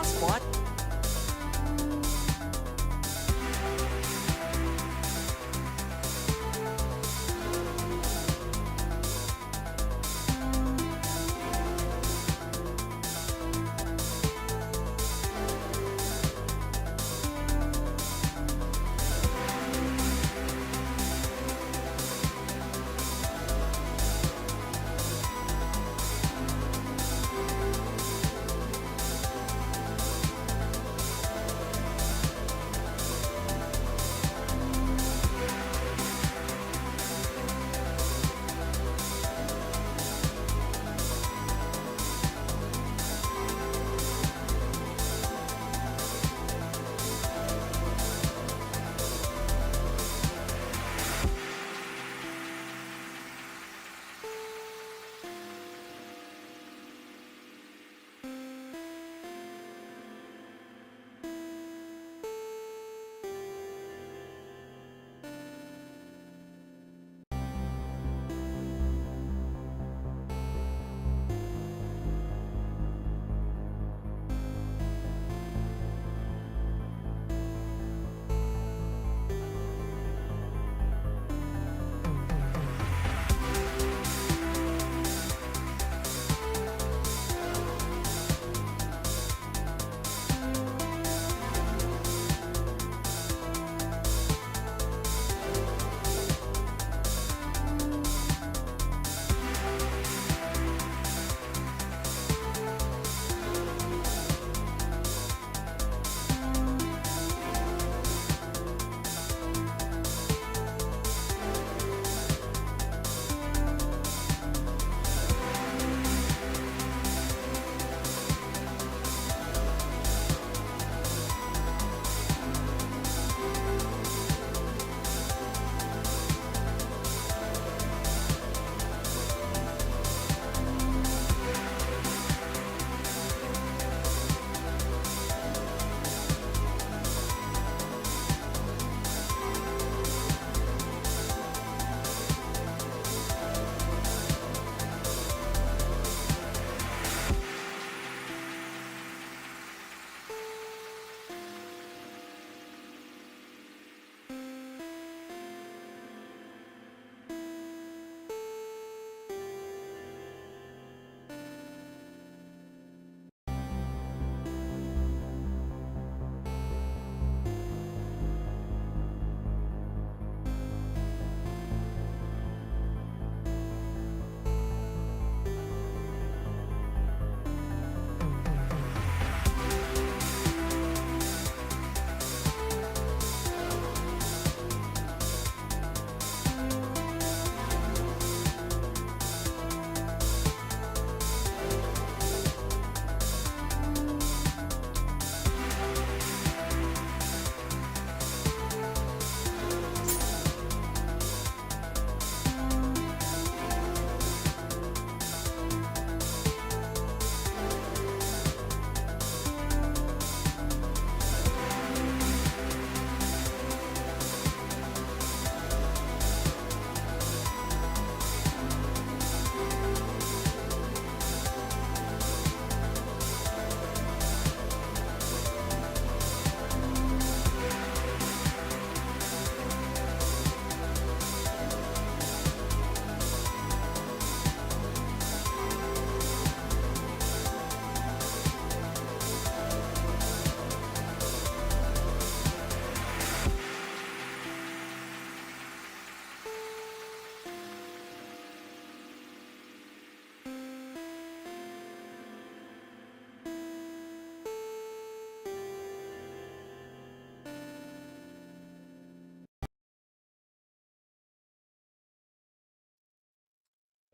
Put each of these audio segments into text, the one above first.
Squad.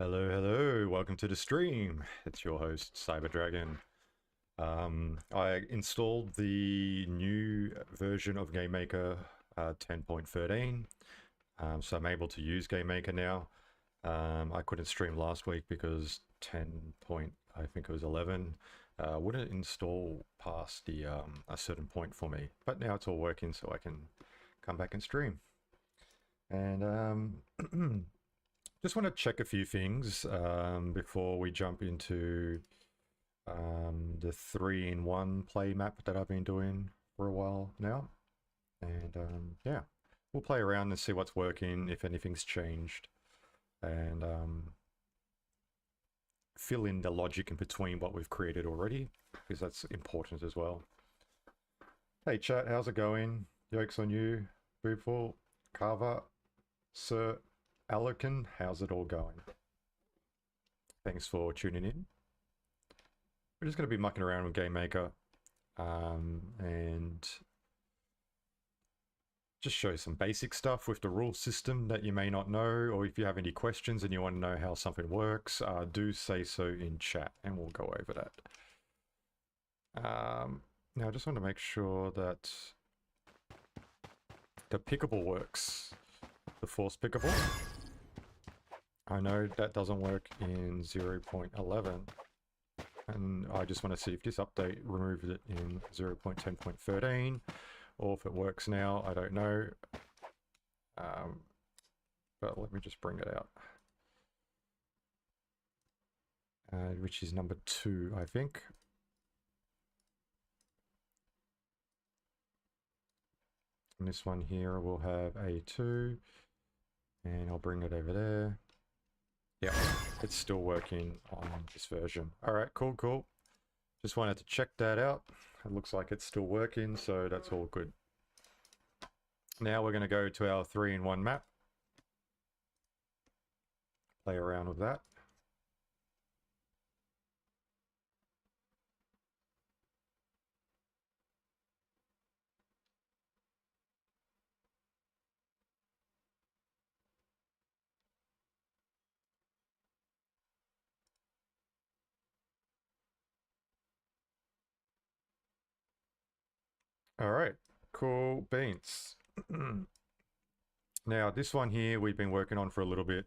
Hello, hello, welcome to the stream. It's your host, Cyberdragon. I installed the new version of Game Maker 10.13, so I'm able to use Game Maker now. I couldn't stream last week because 10. I think it was 11 wouldn't install past the a certain point for me, but now it's all working, so I can come back and stream. And just want to check a few things before we jump into the 3-in-1 play map that I've been doing for a while now. And yeah, we'll play around and see what's working, if anything's changed, and fill in the logic in between what we've created already, because that's important as well. Hey chat, how's it going? Yokes on you, Boopful, Carver, Sir Alican, how's it all going? Thanks for tuning in. We're just going to be mucking around with Game Maker and just show some basic stuff with the rule system that you may not know, or if you have any questions and you want to know how something works, do say so in chat and we'll go over that. Now I just want to make sure that the pickable works, the force pickable. I know that doesn't work in 0.11, and I just want to see if this update removed it in 0.10.13, or if it works now. I don't know, but let me just bring it out, which is number 2, I think. And this one here will have A2, and I'll bring it over there. Yeah, it's still working on this version. All right, cool, cool. Just wanted to check that out. It looks like it's still working, so that's all good. Now we're going to go to our 3-in-1 map. Play around with that. All right, cool beans. Now this one here we've been working on for a little bit,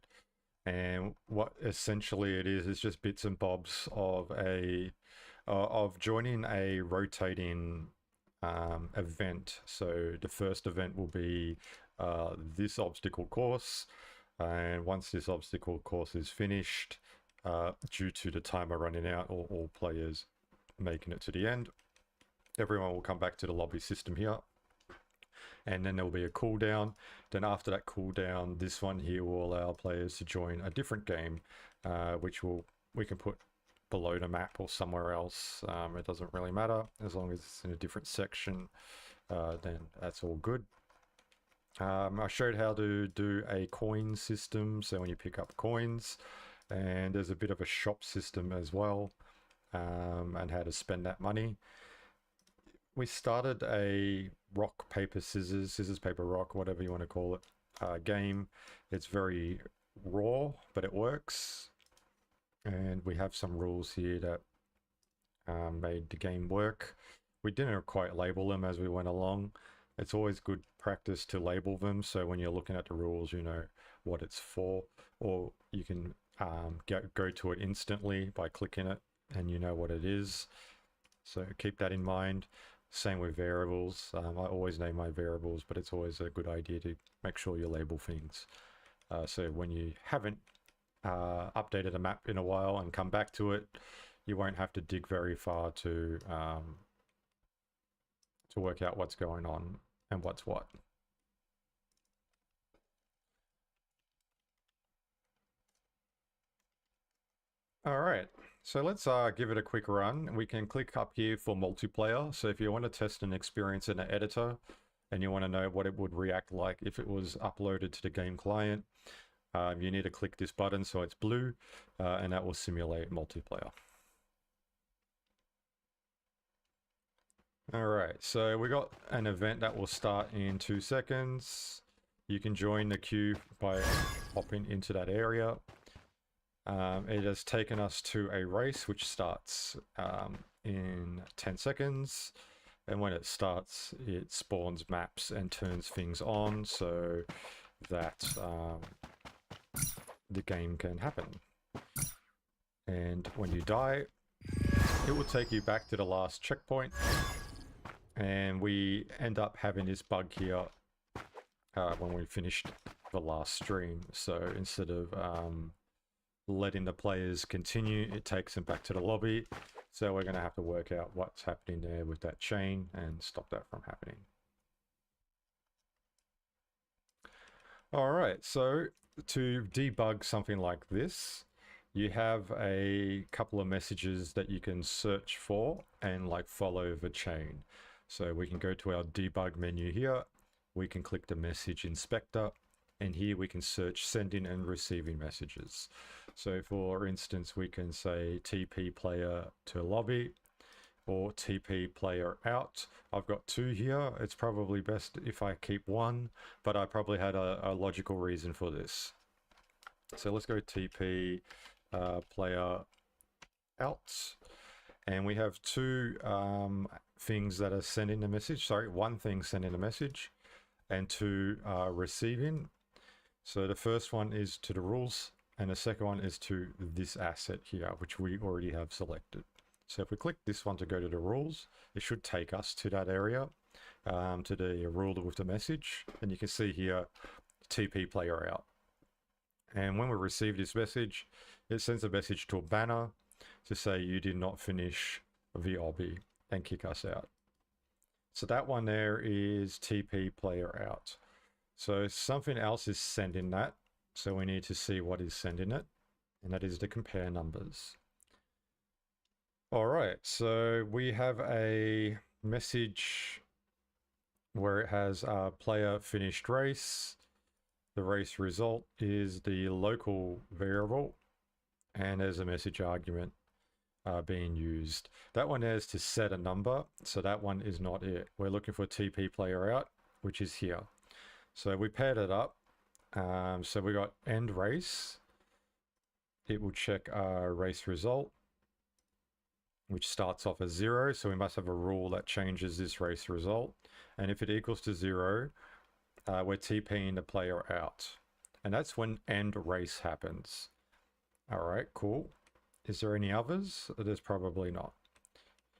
and what essentially it is just bits and bobs of of joining a rotating event. So the first event will be this obstacle course, and once this obstacle course is finished, due to the timer running out or all players making it to the end, everyone will come back to the lobby system here, and then there will be a cooldown. Then after that cooldown, this one here will allow players to join a different game, which we can put below the map or somewhere else. It doesn't really matter, as long as it's in a different section, then that's all good. I showed how to do a coin system, so when you pick up coins, and there's a bit of a shop system as well, and how to spend that money. We started a rock, paper, scissors, scissors, paper, rock, whatever you want to call it, game. It's very raw, but it works. And we have some rules here that made the game work. We didn't quite label them as we went along. It's always good practice to label them, so when you're looking at the rules, you know what it's for, or you can go to it instantly by clicking it and you know what it is. So keep that in mind. Same with variables. I always name my variables, but it's always a good idea to make sure you label things. So when you haven't updated a map in a while and come back to it, you won't have to dig very far to work out what's going on and what's what. All right, so let's give it a quick run. We can click up here for multiplayer. So if you want to test an experience in an editor and you want to know what it would react like if it was uploaded to the game client, you need to click this button so it's blue, and that will simulate multiplayer. All right, so we got an event that will start in 2 seconds. You can join the queue by hopping into that area. It has taken us to a race which starts in 10 seconds, and when it starts it spawns maps and turns things on so that the game can happen. And when you die, it will take you back to the last checkpoint, and we end up having this bug here when we finished the last stream. So instead of letting the players continue, it takes them back to the lobby. So we're going to have to work out what's happening there with that chain and stop that from happening. All right, so to debug something like this, you have a couple of messages that you can search for and like follow the chain. So we can go to our debug menu here. We can click the message inspector, and here we can search sending and receiving messages. So for instance, we can say TP player to lobby or TP player out. I've got two here. It's probably best if I keep one, but I probably had a logical reason for this. So let's go TP player out. And we have two things that are sending the message. Sorry, one thing sending a message and two receiving. So the first one is to the rules and the second one is to this asset here, which we already have selected. So if we click this one to go to the rules, it should take us to that area, to the rule with the message. And you can see here, TP player out. And when we receive this message, it sends a message to a banner to say you did not finish the obby and kick us out. So that one there is TP player out. So something else is sending that. So we need to see what is sending it. And that is the compare numbers. All right, so we have a message where it has player finished race. The race result is the local variable, and there's a message argument being used. That one is to set a number, so that one is not it. We're looking for TP player out, which is here. So we paired it up. So we got end race. It will check our race result, which starts off as 0. So we must have a rule that changes this race result. And if it equals to 0, we're TPing the player out. And that's when end race happens. All right, cool. Is there any others? There's probably not.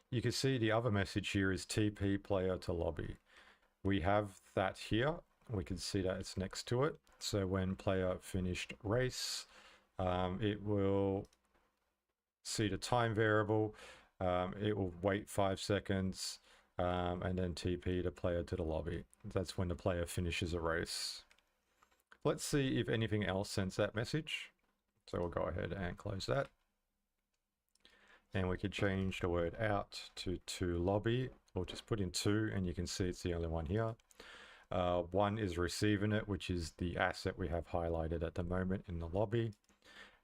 You can see the other message here is TP player to lobby. We have that here. We can see that it's next to it. So when player finished race, it will see the time variable. It will wait 5 seconds and then TP the player to the lobby. That's when the player finishes a race. Let's see if anything else sends that message. So we'll go ahead and close that. And we could change the word out to lobby, or just put in 2, and you can see it's the only one here. One is receiving it, which is the asset we have highlighted at the moment in the lobby.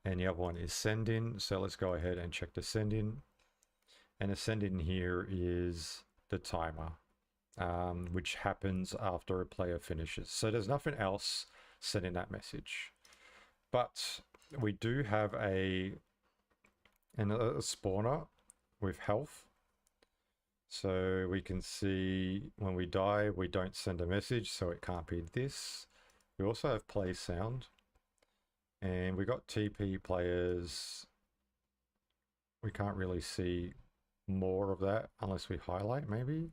And the other one is sending. So let's go ahead and check the sending. And the sending here is the timer, which happens after a player finishes. So there's nothing else sending that message. But we do have a spawner with health. So we can see when we die, we don't send a message, so it can't be this. We also have play sound. And we got TP players. We can't really see more of that unless we highlight, maybe.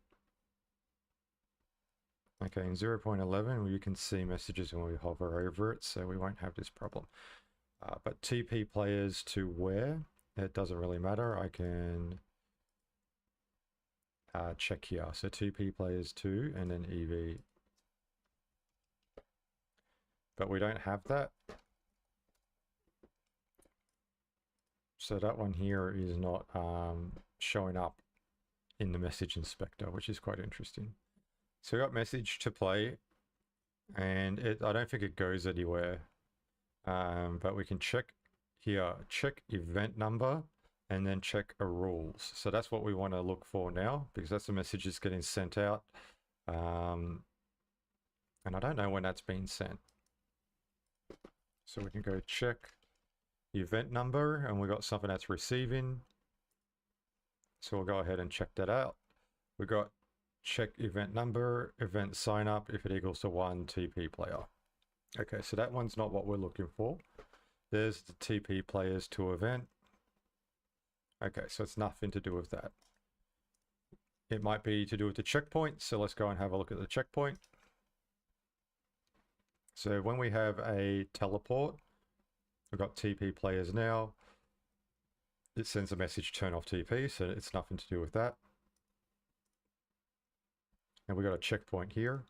Okay, in 0.11, you can see messages when we hover over it, so we won't have this problem. But TP players to where? It doesn't really matter. I can check here. So TP players to, and then EV. But we don't have that. So that one here is not showing up in the message inspector, which is quite interesting. So we got message to play, and I don't think it goes anywhere. But we can check here, check event number, and then check a rules. So that's what we want to look for now, because that's the message that's getting sent out. And I don't know when that's been sent. So we can go check event number, and we got something that's receiving. So we'll go ahead and check that out. We got check event number, event sign up, if it equals to 1 TP player. Okay, so that one's not what we're looking for. There's the TP players to event. Okay, so it's nothing to do with that. It might be to do with the checkpoint, so let's go and have a look at the checkpoint. So when we have a teleport, We've got TP players now. It sends a message, turn off TP, so it's nothing to do with that. And we've got a checkpoint here.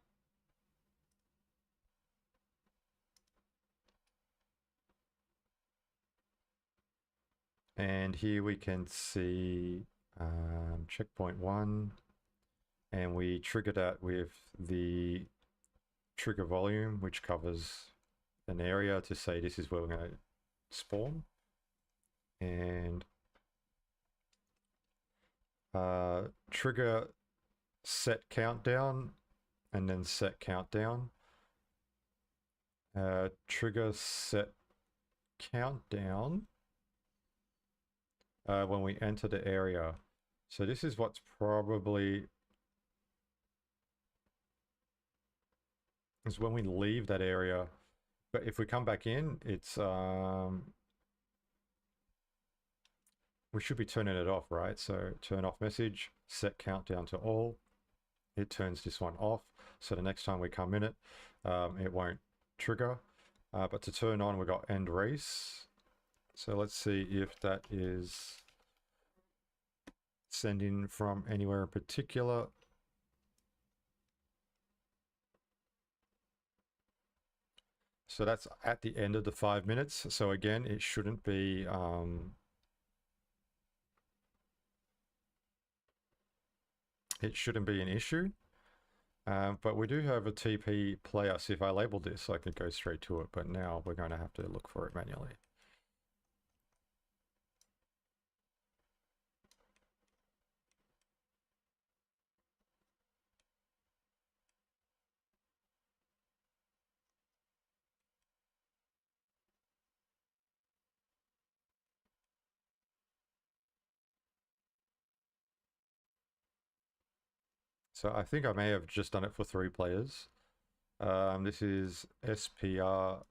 And here we can see checkpoint 1. And we trigger that with the trigger volume, which covers an area to say this is where we're going to spawn. And trigger set countdown, and then set countdown. Trigger set countdown when we enter the area. So this is what's probably is when we leave that area. But if we come back in, it's we should be turning it off, right? So turn off message, set countdown to all. It turns this one off. So the next time we come in it, it won't trigger. But to turn on, we've got end race. So let's see if that is sending from anywhere in particular. So that's at the end of the 5 minutes. So again, it shouldn't be an issue. But we do have a TP player. So if I label this, I could go straight to it. But now we're going to have to look for it manually. So I think I may have just done it for 3 players. This is SPR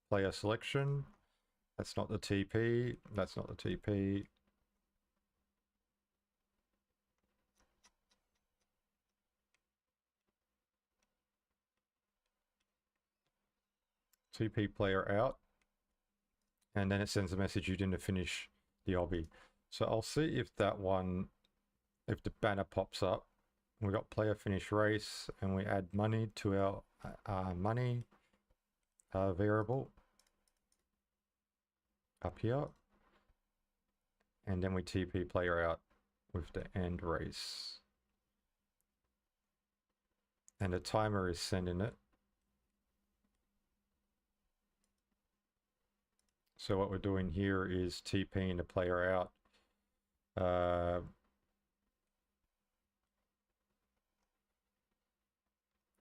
player selection. That's not the TP. That's not the TP. TP player out. And then it sends a message you didn't finish the obby. So I'll see if that one, if the banner pops up. We got player finish race, and we add money to our money variable up here. And then we TP player out with the end race. And the timer is sending it. So what we're doing here is TPing the player out.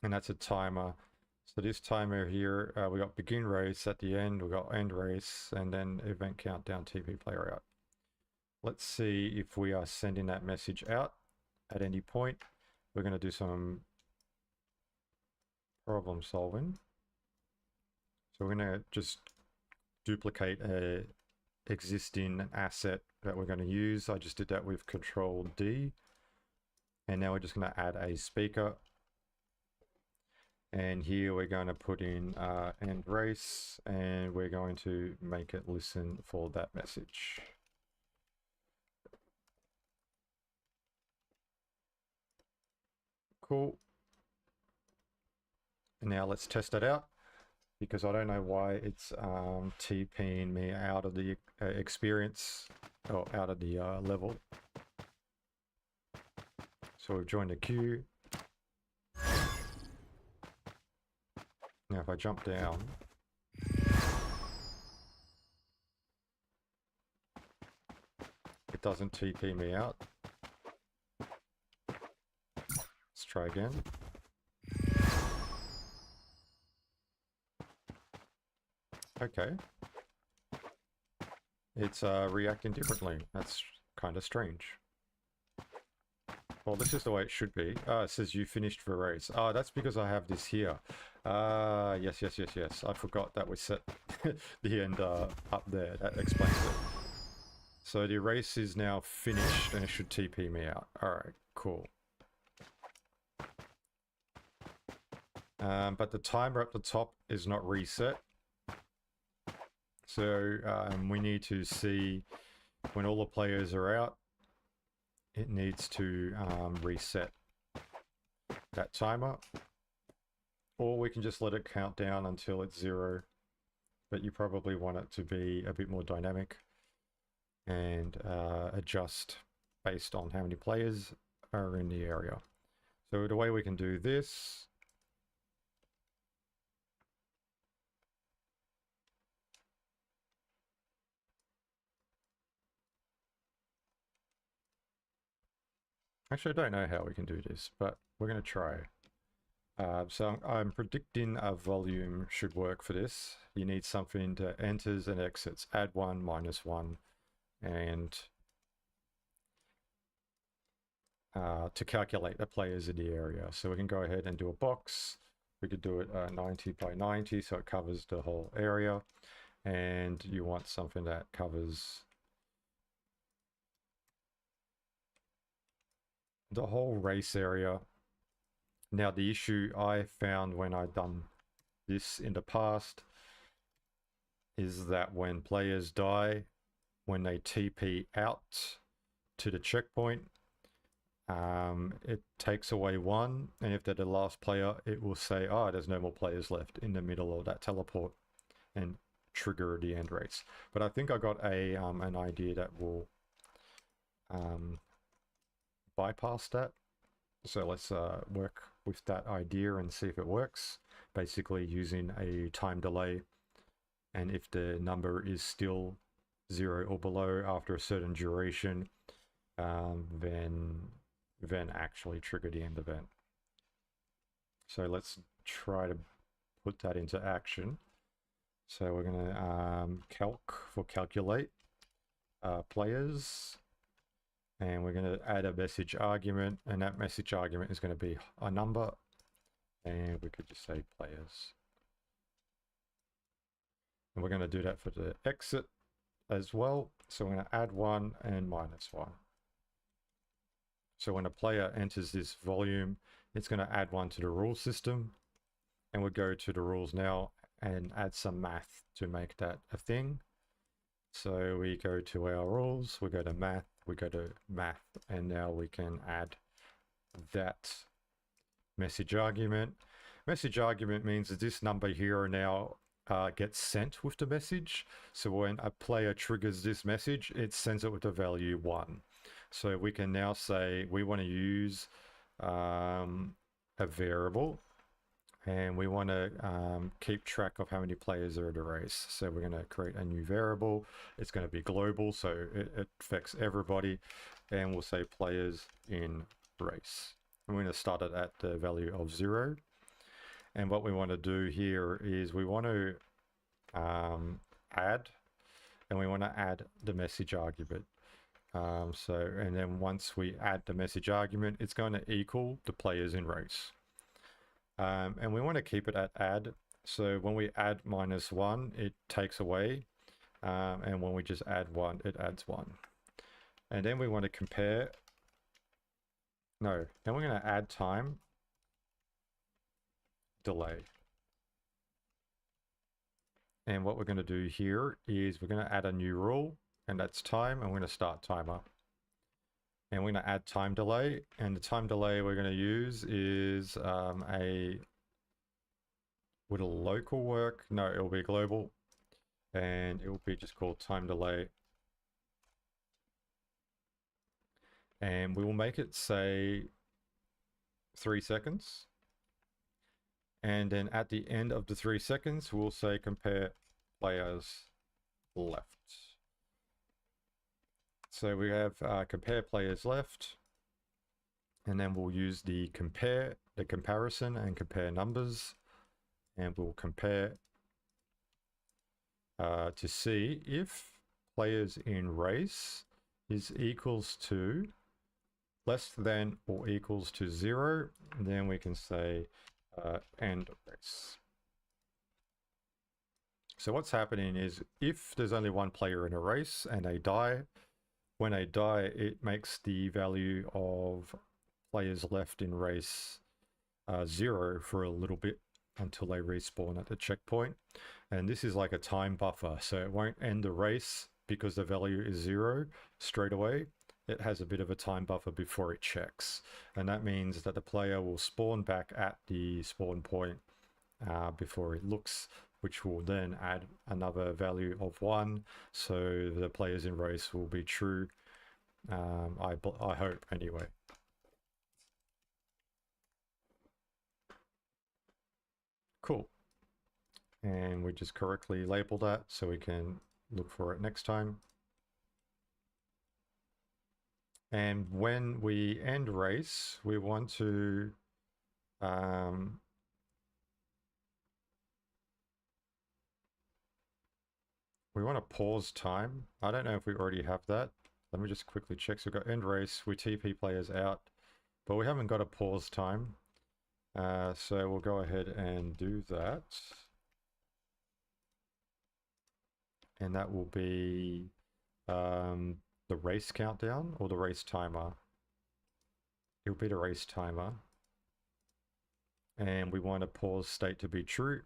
And that's a timer. So this timer here, we got begin race at the end, we got end race, and then event countdown, TP player out. Let's see if we are sending that message out at any point. We're going to do some problem solving. So we're going to just duplicate a existing asset that we're going to use. I just did that with Control D. And now we're just going to add a speaker. And here we're going to put in end race, and we're going to make it listen for that message. Cool. Now let's test it out, because I don't know why it's TPing me out of the experience, or out of the level. So we've joined the queue. Now if I jump down, it doesn't TP me out. Let's try again. Okay. It's reacting differently. That's kind of strange. Well, this is the way it should be. It says you finished the race. That's because I have this here. Yes. I forgot that we set the end up there. That explains it. So the race is now finished, and it should TP me out. Alright, cool. But the timer at the top is not reset. So we need to see when all the players are out, it needs to reset that timer, or we can just let it count down until it's 0, but you probably want it to be a bit more dynamic and adjust based on how many players are in the area. So the way we can do this, actually I don't know how we can do this, but we're going to try. So I'm predicting a volume should work for this. You need something that enters and exits, add 1, -1, and to calculate the players in the area. So we can go ahead and do a box. We could do it 90 by 90, so it covers the whole area. And you want something that covers the whole race area. Now, the issue I found when I've done this in the past is that when players die, when they TP out to the checkpoint, it takes away 1, and if they're the last player, it will say, oh, there's no more players left in the middle of that teleport, and trigger the end race. But I think I got a an idea that will bypass that. So let's work with that idea and see if it works. Basically using a time delay, and if the number is still 0 or below after a certain duration, then actually trigger the end event. So let's try to put that into action. So we're going to calculate players, and we're going to add a message argument, and that message argument is going to be a number, and we could just say players. And we're going to do that for the exit as well. So we're going to add 1 and -1. So when a player enters this volume, it's going to add 1 to the rule system, and we'll go to the rules now and add some math to make that a thing. So we go to our rules, we go to math, and now we can add that message argument. Message argument means that this number here now gets sent with the message. So when a player triggers this message, it sends it with the value 1. So we can now say we want to use a variable, and we want to keep track of how many players are in the race. So we're going to create a new variable. It's going to be global, so it affects everybody. And we'll say players in race. I'm going to start it at the value of 0. And what we want to do here is we want to add, and we want to add the message argument. And then once we add the message argument, it's going to equal the players in race. And we want to keep it at add. So when we add -1, it takes away. And when we just add 1, it adds 1. And then we want to compare. No, then we're going to add time delay. And what we're going to do here is we're going to add a new rule, and that's time, and we're going to start timer. And we're going to add time delay, and the time delay we're going to use is would a local work? No, it will be global, and it will be just called time delay. And we will make it say 3 seconds. And then at the end of the 3 seconds, we'll say compare players left. So we have compare players left, and then we'll use the comparison and compare numbers, and we'll compare to see if players in race is equals to less than or equals to 0. And then we can say end race. So what's happening is if there's only one player in a race and they die, when they die, it makes the value of players left in race 0 for a little bit until they respawn at the checkpoint. And this is like a time buffer, so it won't end the race because the value is 0 straight away. It has a bit of a time buffer before it checks. And that means that the player will spawn back at the spawn point before it looks, which will then add another value of 1. So the players in race will be true. I hope anyway. Cool. And we just correctly label that so we can look for it next time. And when we end race, we want to pause time. I don't know if we already have that. Let me just quickly check. So we've got end race, we TP players out, but we haven't got a pause time. So we'll go ahead and do that. And that will be the race countdown or the race timer. It'll be the race timer. And we want a pause state to be true.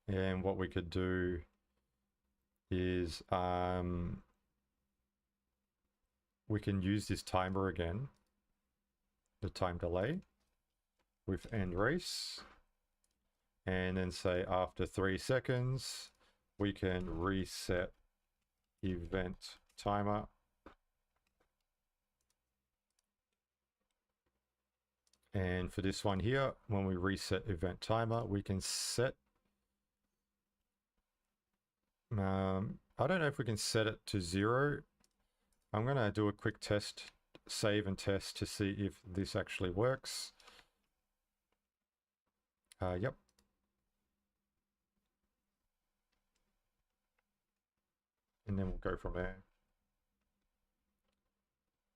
And what we could do is we can use this timer again, the time delay, with end race. And then say after 3 seconds, we can reset event timer. And for this one here, when we reset event timer, we can set, I don't know if we can set it to 0. I'm going to do a quick test, save and test to see if this actually works. Yep. And then we'll go from there.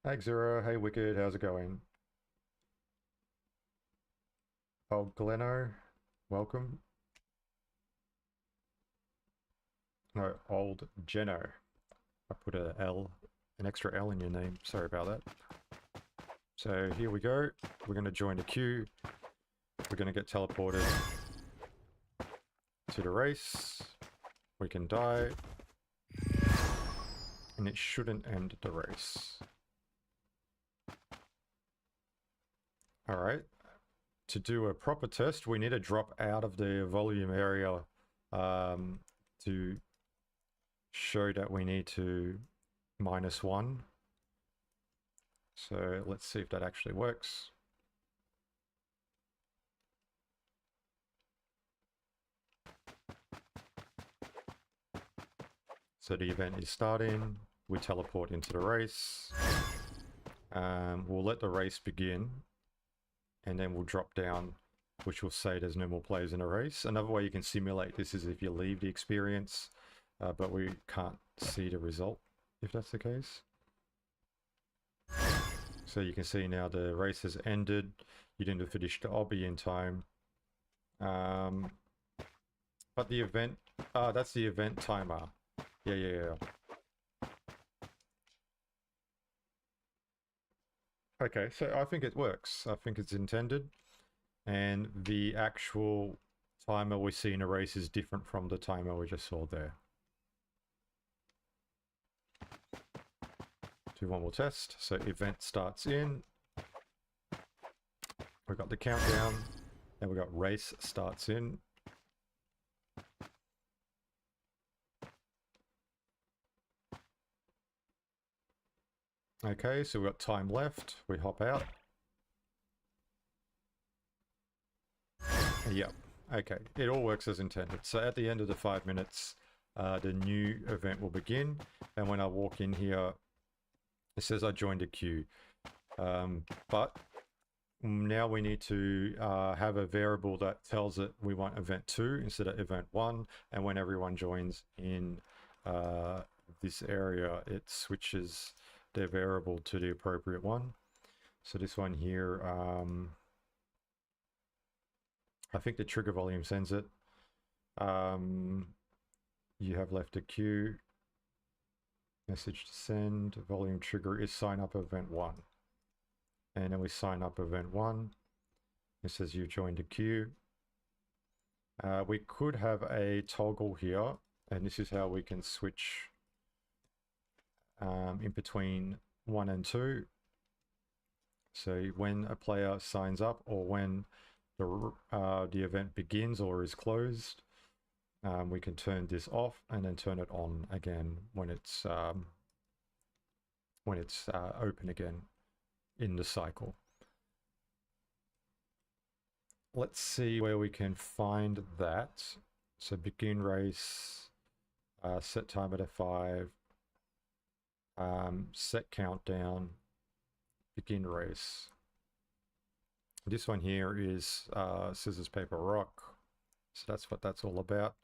Hey Zero, hey Wicked, how's it going? Oh, Gleno, welcome. No, old Geno. I put an extra L in your name. Sorry about that. So here we go. We're going to join the queue. We're going to get teleported to the race. We can die. And it shouldn't end the race. All right. To do a proper test, we need to drop out of the volume area to show that we need to -1. So let's see if that actually works. So the event is starting, we teleport into the race, we'll let the race begin, and then we'll drop down, which will say there's no more players in a race. Another way you can simulate this is if you leave the experience, but we can't see the result, if that's the case. So you can see now the race has ended, you didn't finish the obby in time. But the event, that's the event timer. Yeah. Okay, so I think it works. I think it's intended. And the actual timer we see in a race is different from the timer we just saw there. Do one more test. So event starts in. We've got the countdown. Then we've got race starts in. Okay, so we've got time left. We hop out. Yep. Okay, it all works as intended. So at the end of the 5 minutes, the new event will begin. And when I walk in here, it says I joined a queue. But now we need to have a variable that tells it we want event 2 instead of event 1. And when everyone joins in this area, it switches their variable to the appropriate one. So this one here, I think the trigger volume sends it. You have left a queue. Message to send. Volume trigger is sign up event 1. And then we sign up event 1. It says you joined a queue. We could have a toggle here, and this is how we can switch in between 1 and 2. So when a player signs up or when the event begins or is closed, we can turn this off and then turn it on again when it's open again in the cycle. Let's see where we can find that. So begin race, set timer to 5, set countdown, begin race. This one here is scissors, paper, rock. So that's what that's all about.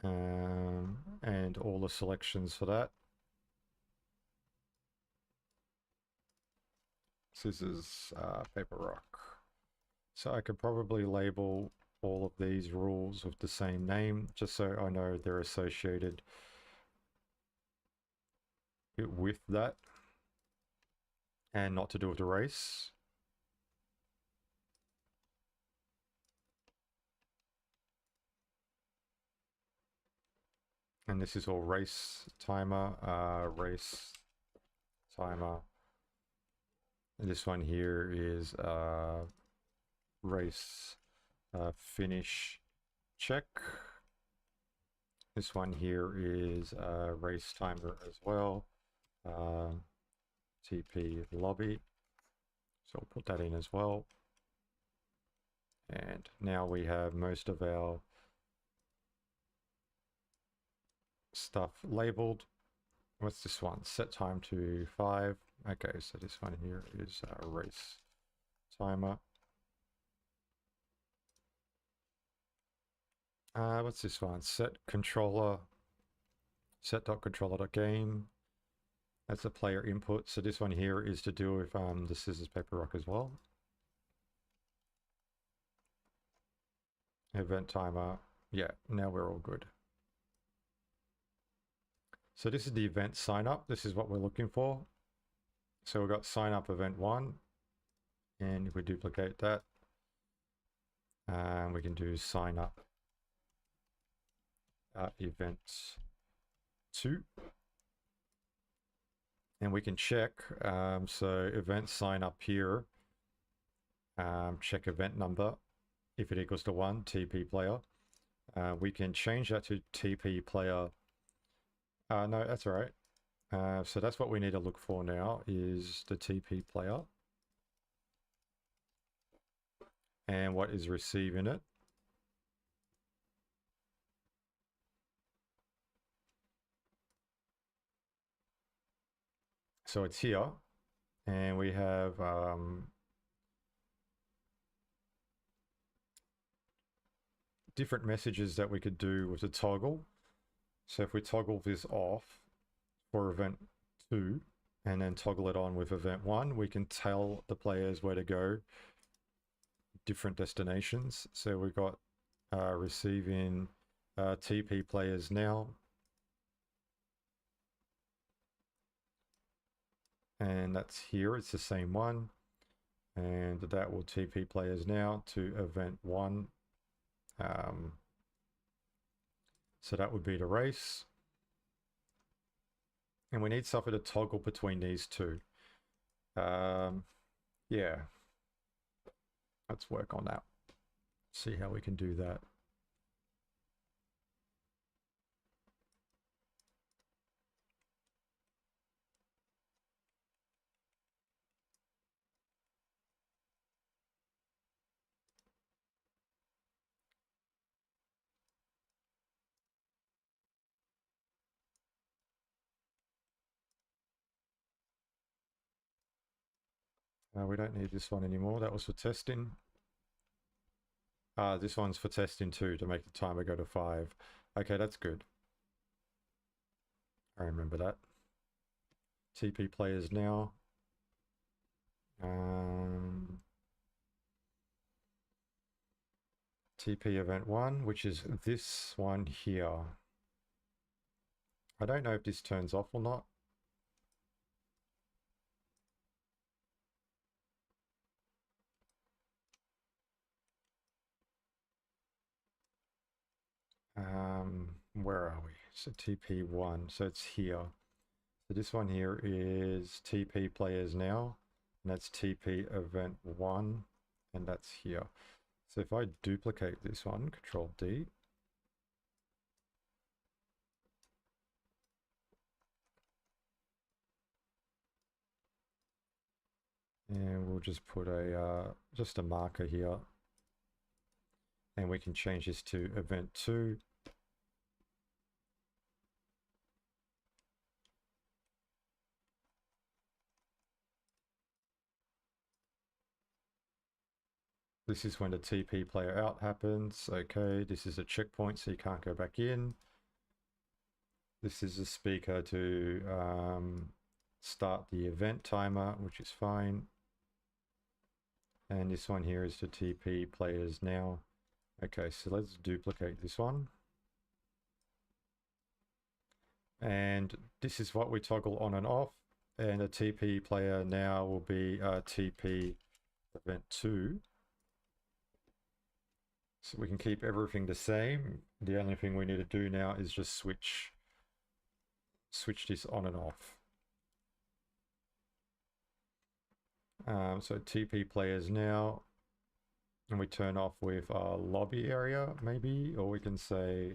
And all the selections for that. Scissors, paper, rock. So I could probably label all of these rules with the same name, just so I know they're associated with that and not to do with the race. And this is all race timer, race timer. And this one here is race finish check. This one here is race timer as well. TP lobby. So I'll put that in as well. And now we have most of our stuff labeled. What's this one? Set time to 5. Okay, so this one here is a race timer. What's this one? Set controller, set.controller.game. That's a player input. So this one here is to do with the scissors, paper, rock as well. Event timer. Yeah, now we're all good. So this is the event sign up. This is what we're looking for. So we've got sign up event 1. And if we duplicate that, we can do sign up event 2. And we can check, so event sign up here, check event number. If it equals to 1, TP player. We can change that to TP player. No, that's all right. So that's what we need to look for now is the TP player. And what is receiving it. So it's here. And we have different messages that we could do with the toggle. So if we toggle this off for event 2 and then toggle it on with event 1, we can tell the players where to go, different destinations. So we've got receiving TP players now. And that's here, it's the same one. And that will TP players now to event 1. So that would be the race. And we need something to toggle between these two. Yeah. Let's work on that. See how we can do that. We don't need this one anymore. That was for testing. This one's for testing too, to make the timer go to 5. Okay, that's good. I remember that. TP players now. TP event 1, which is this one here. I don't know if this turns off or not. where are we? So TP1, so it's here. So this one here is TP players now, and that's TP event 1, and that's here. So if I duplicate this one, Control D, and we'll just put a just a marker here, and we can change this to event 2. This is when the TP player out happens. Okay, this is a checkpoint, so you can't go back in. This is a speaker to start the event timer, which is fine. And this one here is to TP players now. Okay, so let's duplicate this one. And this is what we toggle on and off. And a TP player now will be TP event 2. So we can keep everything the same. The only thing we need to do now is just switch this on and off. So TP players now, and we turn off with our lobby area maybe, or we can say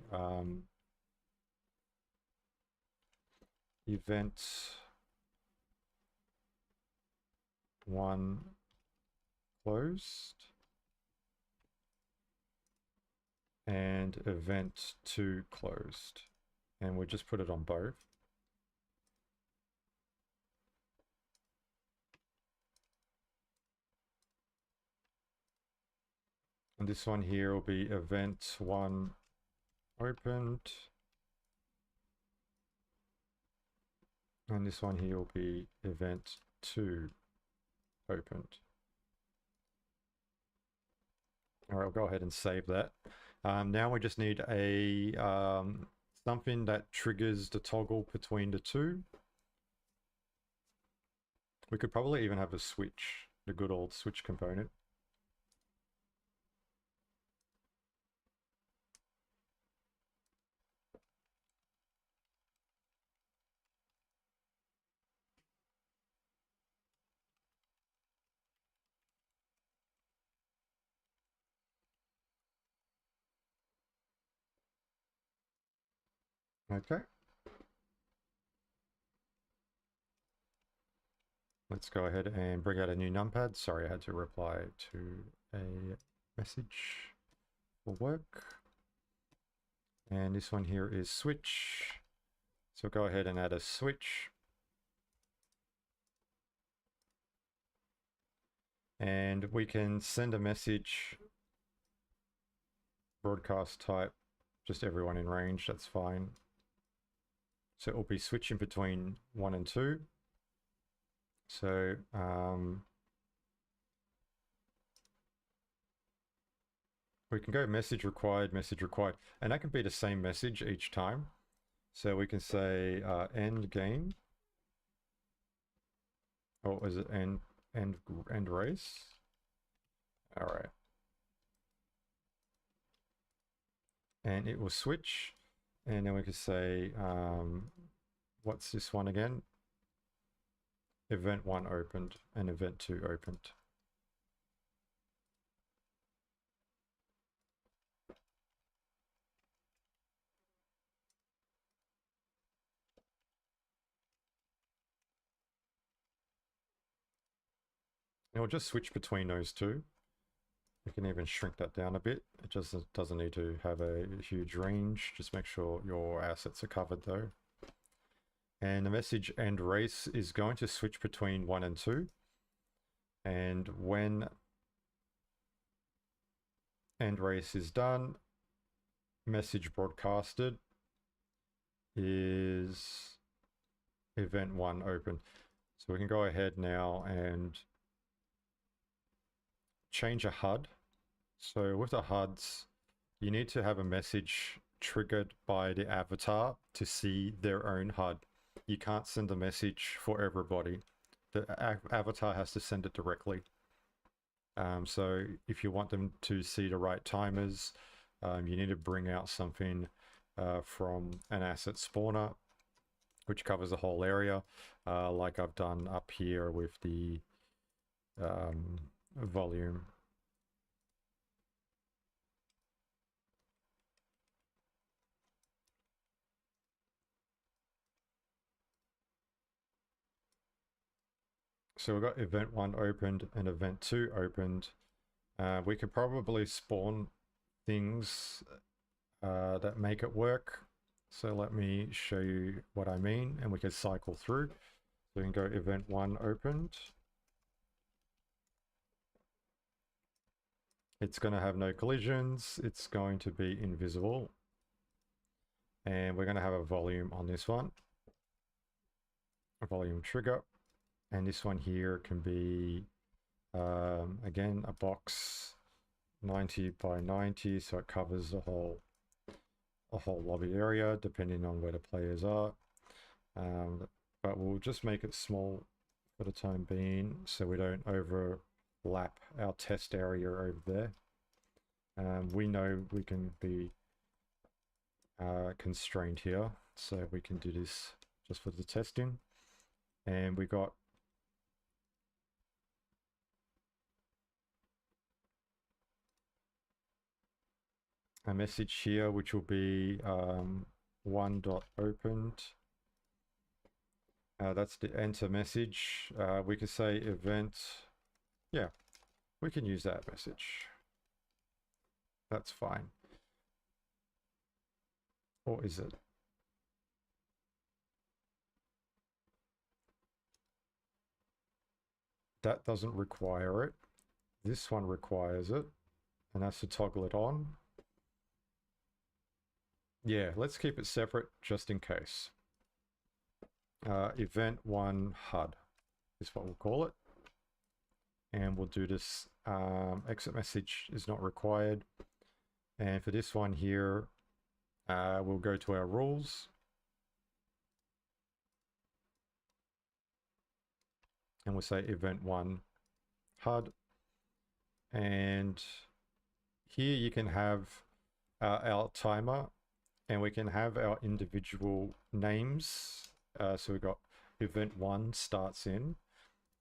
event 1 closed and event 2 closed, and we'll just put it on both. And this one here will be event 1 opened, and this one here will be event 2 opened. All right, I'll go ahead and save that. Now we just need a something that triggers the toggle between the two. We could probably even have a switch, the good old switch component. Okay. Let's go ahead and bring out a new numpad. Sorry, I had to reply to a message for work. And this one here is switch. So go ahead and add a switch. And we can send a message, broadcast type, just everyone in range, that's fine. So it will be switching between 1 and 2. So we can go message required, and that can be the same message each time. So we can say end game, or is it end race? All right. And it will switch, and then we can say, what's this one again? Event 1 opened and event 2 opened. And we'll just switch between those two. You can even shrink that down a bit. It just doesn't need to have a huge range. Just make sure your assets are covered though. And the message end race is going to switch between 1 and 2. And when end race is done, message broadcasted is event 1 open. So we can go ahead now and change a HUD. So with the HUDs, you need to have a message triggered by the avatar to see their own HUD. You can't send a message for everybody. The avatar has to send it directly. So if you want them to see the right timers, you need to bring out something from an asset spawner, which covers the whole area, like I've done up here with the volume. So we've got event 1 opened and event 2 opened. We could probably spawn things that make it work. So let me show you what I mean, and we can cycle through. So we can go event 1 opened. It's going to have no collisions. It's going to be invisible. And we're going to have a volume on this one. A volume trigger. And this one here can be, again, a box 90 by 90. So it covers a whole lobby area, depending on where the players are. But we'll just make it small for the time being, so we don't overlap our test area over there. We know we can be constrained here, so we can do this just for the testing. And we got a message here, which will be 1.opened. That's the enter message. We could say event. Yeah, we can use that message. That's fine. Or is it? That doesn't require it. This one requires it, and that's to toggle it on. Yeah, let's keep it separate just in case. Event 1 HUD is what we'll call it. And we'll do this. Exit message is not required. And for this one here, we'll go to our rules. And we'll say event 1 HUD. And here you can have our timer, and we can have our individual names. So we've got event 1 starts in,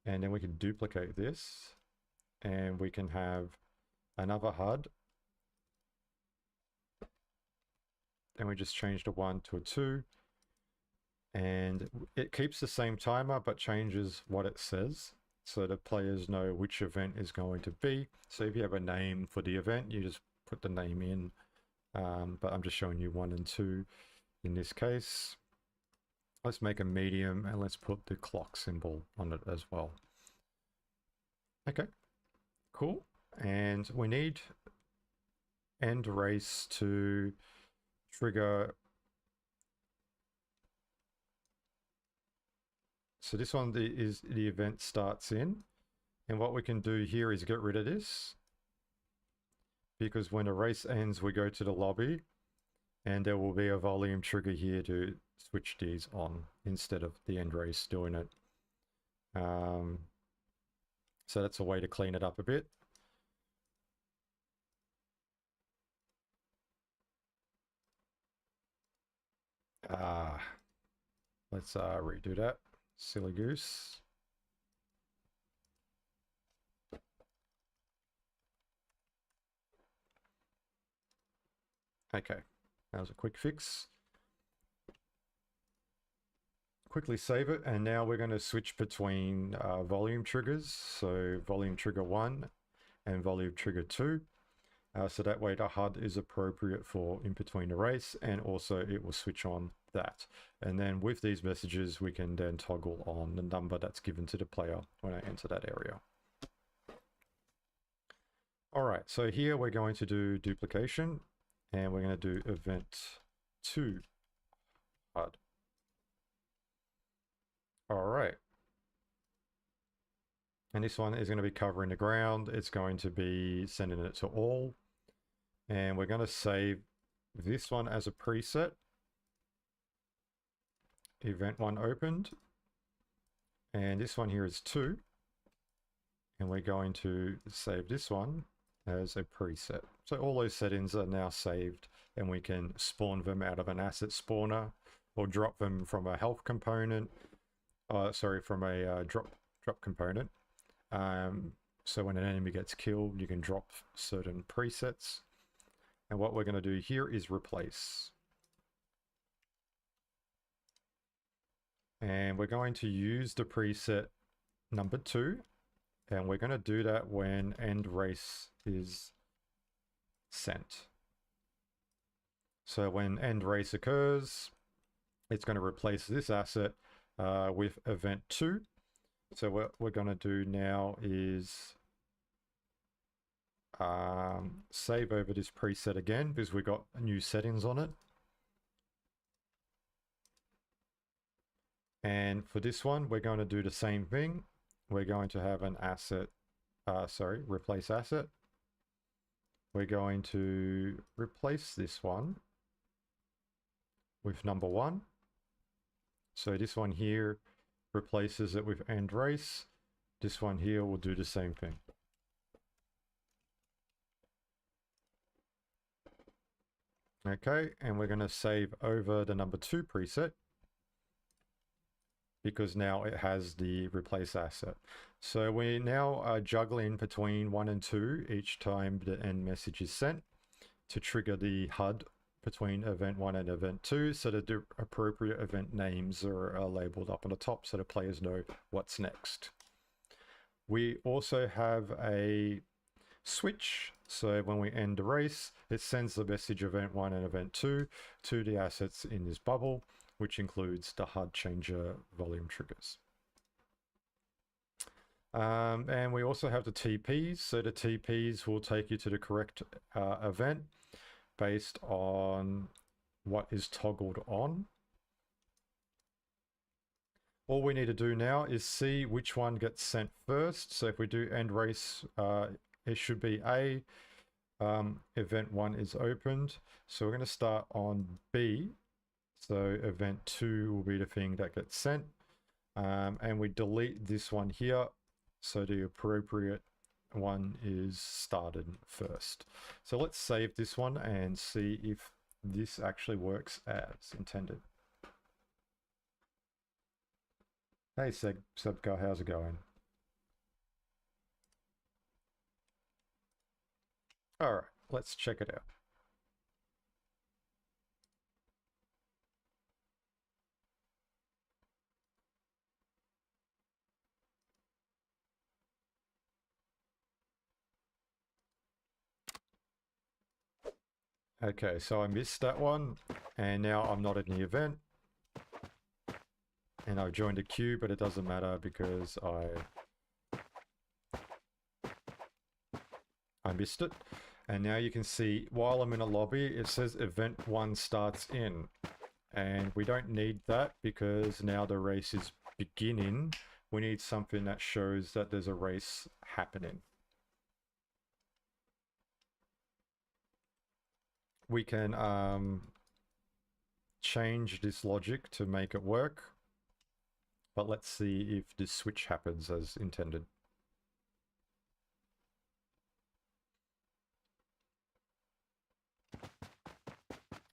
and then we can duplicate this, and we can have another HUD, and we just changed a 1 to a 2, and it keeps the same timer but changes what it says, so the players know which event is going to be. So if you have a name for the event, you just put the name in, but I'm just showing you 1 and 2 in this case. Let's make a medium, and let's put the clock symbol on it as well. Okay, cool. And we need end race to trigger. So this one is the event starts in. And what we can do here is get rid of this, because when the race ends, we go to the lobby, and there will be a volume trigger here to switch these on instead of the end race doing it. So that's a way to clean it up a bit. Let's redo that. Silly goose. Okay, that was a quick fix. Quickly save it, and now we're going to switch between volume triggers. So volume trigger 1 and volume trigger 2. So that way the HUD is appropriate for in between the race, and also it will switch on that. And then with these messages, we can then toggle on the number that's given to the player when I enter that area. All right, so here we're going to do duplication, and we're going to do event 2 HUD. All right. And this one is going to be covering the ground. It's going to be sending it to all. And we're going to save this one as a preset. Event 1 opened. And this one here is 2. And we're going to save this one as a preset. So all those settings are now saved and we can spawn them out of an asset spawner or drop them from a health component. From a drop component. So when an enemy gets killed, you can drop certain presets. And what we're going to do here is replace. And we're going to use the preset number 2. And we're going to do that when end race is sent. So when end race occurs, it's going to replace this asset with event 2. So what we're going to do now is save over this preset again because we got new settings on it. And for this one, we're going to do the same thing. We're going to have an asset, replace asset. We're going to replace this one with number 1. So this one here replaces it with end race. This one here will do the same thing. Okay, and we're going to save over the number 2 preset because now it has the replace asset. So we now are juggling between 1 and 2 each time the end message is sent to trigger the HUD between event 1 and event 2, so that the appropriate event names are labeled up on the top so the players know what's next. We also have a switch, so when we end the race, it sends the message event 1 and event 2 to the assets in this bubble, which includes the HUD changer volume triggers. And we also have the TPs, so the TPs will take you to the correct event based on what is toggled on. All we need to do now is see which one gets sent first. So if we do end race, it should be A. Event 1 is opened. So we're going to start on B. So event 2 will be the thing that gets sent. And we delete this one here. So the appropriate one is started first. So let's save this one and see if this actually works as intended. Hey Sebka, how's it going? All right, let's check it out. Okay, so I missed that one, and now I'm not in the event. And I've joined a queue, but it doesn't matter because I missed it. And now you can see, while I'm in a lobby, it says event 1 starts in. And we don't need that because now the race is beginning. We need something that shows that there's a race happening. We can change this logic to make it work, but let's see if this switch happens as intended.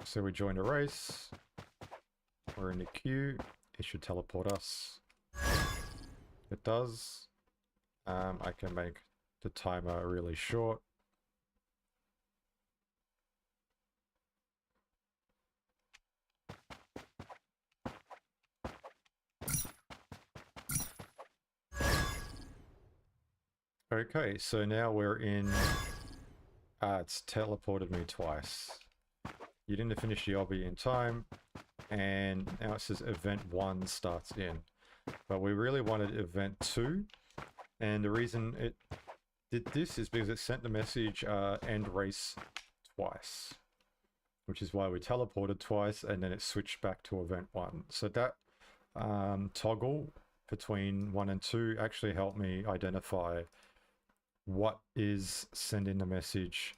So we join a race, we're in the queue, it should teleport us. It does. I can make the timer really short. Okay, so now we're in... it's teleported me twice. You didn't finish the obby in time, and now it says event 1 starts in. But we really wanted event 2, and the reason it did this is because it sent the message end race twice, which is why we teleported twice, and then it switched back to event 1. So that toggle between 1 and 2 actually helped me identify what is sending the message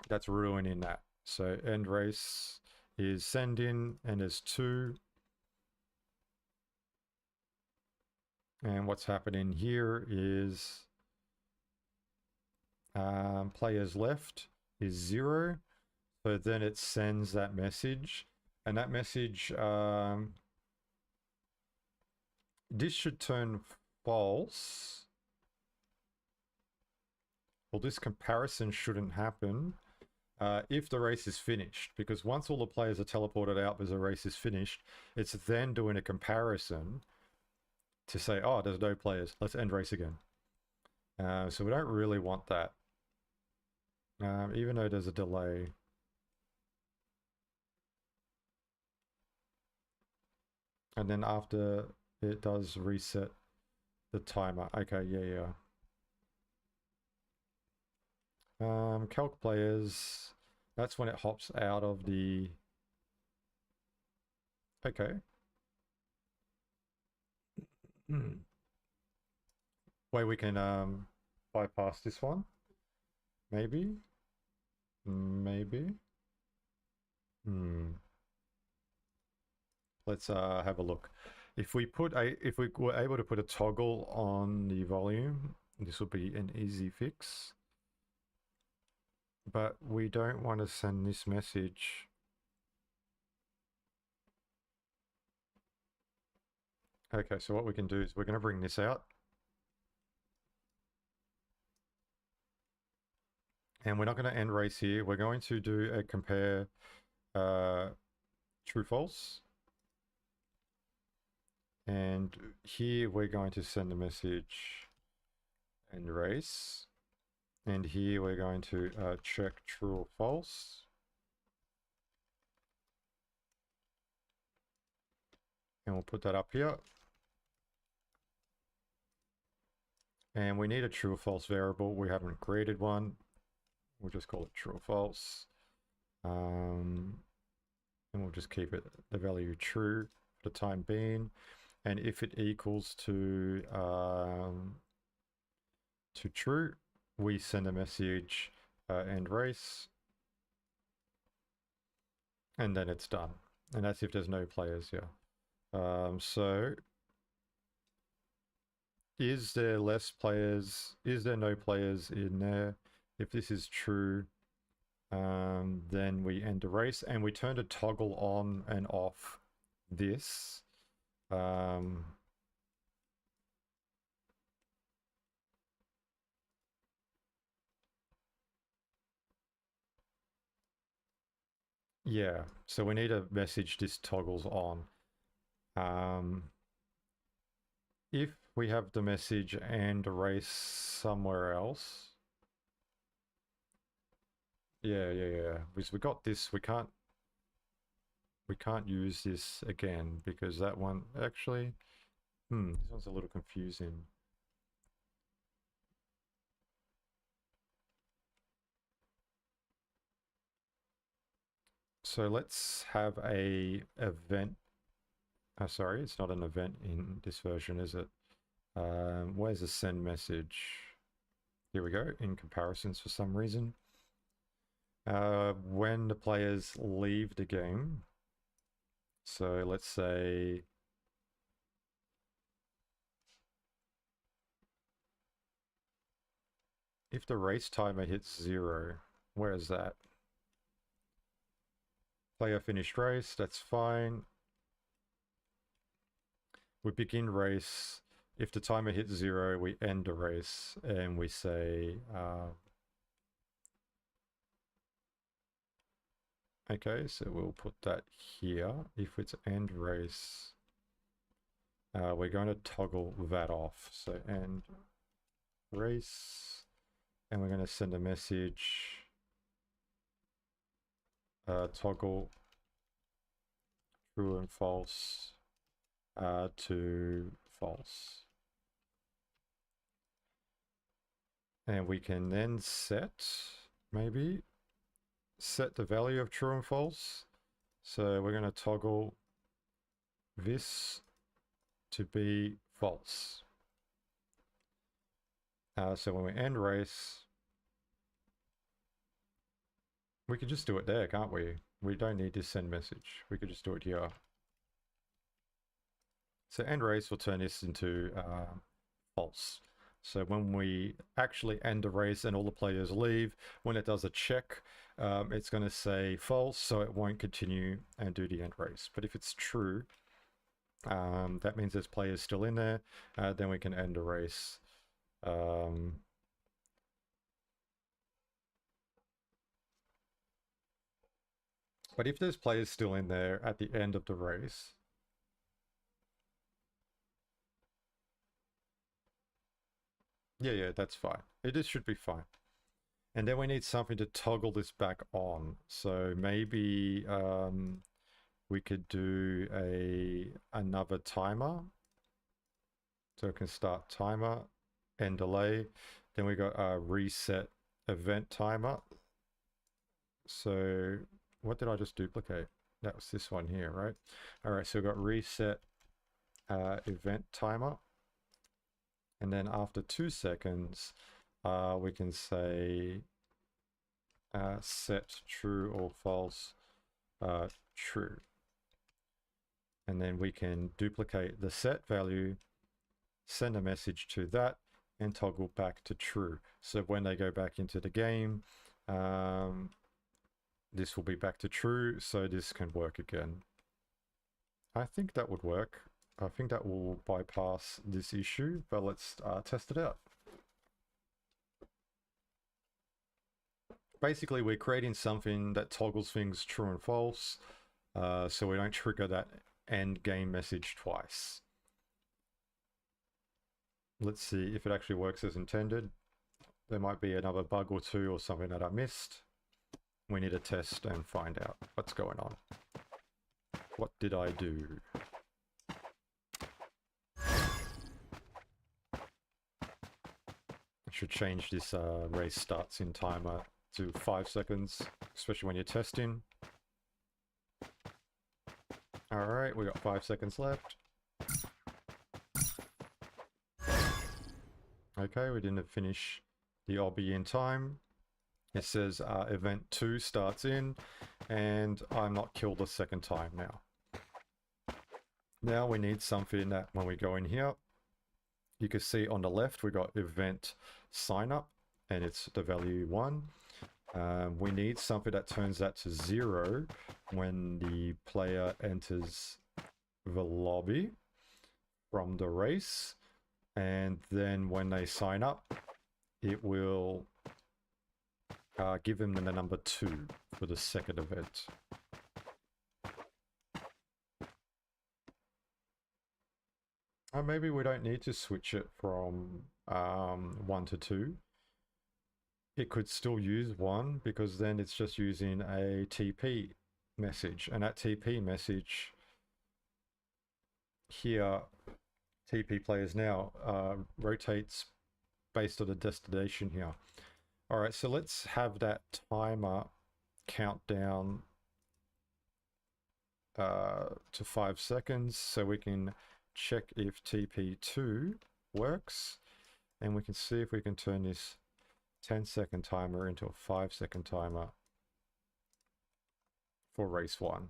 that's ruining that. So end race is send in, and there's 2. And what's happening here is players left is 0. So then it sends that message, and that message, this should turn false. Well, this comparison shouldn't happen if the race is finished, because once all the players are teleported out because the race is finished, it's then doing a comparison to say, oh, there's no players, let's end race again. So we don't really want that, even though there's a delay. And then after it does reset the timer. Okay, yeah. Calc players, that's when it hops out of the... Okay. Way we can bypass this one. Maybe. Let's have a look. If we were able to put a toggle on the volume, this would be an easy fix. But we don't want to send this message. Okay, so what we can do is we're going to bring this out. And we're not going to end race here. We're going to do a compare true false. And here we're going to send a message end race. And here we're going to check true or false. And we'll put that up here. And we need a true or false variable. We haven't created one. We'll just call it true or false. And we'll just keep it the value true for the time being. And if it equals to true, we send a message end race. And then it's done. And that's if there's no players here. So is there less players? Is there no players in there? If this is true, then we end the race and we turn a toggle on and off this. Yeah, so we need a message this toggles on. If we have the message and a race somewhere else. Yeah. Because we got this, we can't use this again because that one actually, this one's a little confusing. So let's have a event. Sorry, it's not an event in this version, is it? Where's the send message? Here we go, in comparisons for some reason. When the players leave the game, so let's say if the race timer hits 0, where is that? Player finished race, that's fine. We begin race. If the timer hits 0, we end the race and we say, okay, so we'll put that here. If it's end race, we're going to toggle that off. So end race, and we're going to send a message, toggle true and false to false. And we can then set the value of true and false. So we're going to toggle this to be false. So when we end race, we could just do it there, can't we? We don't need to send message. We could just do it here. So end race will turn this into false. So when we actually end the race and all the players leave, when it does a check, it's going to say false, so it won't continue and do the end race. But if it's true, that means there's players still in there, then we can end the race. But if there's players still in there at the end of the race, yeah, that's fine. It should be fine. And then we need something to toggle this back on. So maybe we could do another timer. So we can start timer, end delay. Then we got a reset event timer. So what did I just duplicate? That was this one here, right? All right, so we've got reset event timer. And then after 2 seconds, we can say set true or false, true. And then we can duplicate the set value, send a message to that, and toggle back to true. So when they go back into the game, this will be back to true, so this can work again. I think that would work. I think that will bypass this issue, but let's test it out. Basically, we're creating something that toggles things true and false, so we don't trigger that end game message twice. Let's see if it actually works as intended. There might be another bug or two or something that I missed. We need to test and find out what's going on. What did I do? I should change this race starts in timer to 5 seconds, especially when you're testing. All right, we got 5 seconds left. Okay, we didn't finish the obby in time. It says event 2 starts in, and I'm not killed a second time now. Now we need something that when we go in here, you can see on the left we got event sign up, and it's the value 1. We need something that turns that to 0 when the player enters the lobby from the race, and then when they sign up, it will give them the number 2 for the second event. Maybe we don't need to switch it from 1 to 2. It could still use 1 because then it's just using a TP message, and that TP message here, TP players now, rotates based on the destination here. All right, so let's have that timer count down to 5 seconds so we can check if TP2 works, and we can see if we can turn this 10-second timer into a 5-second timer for race 1.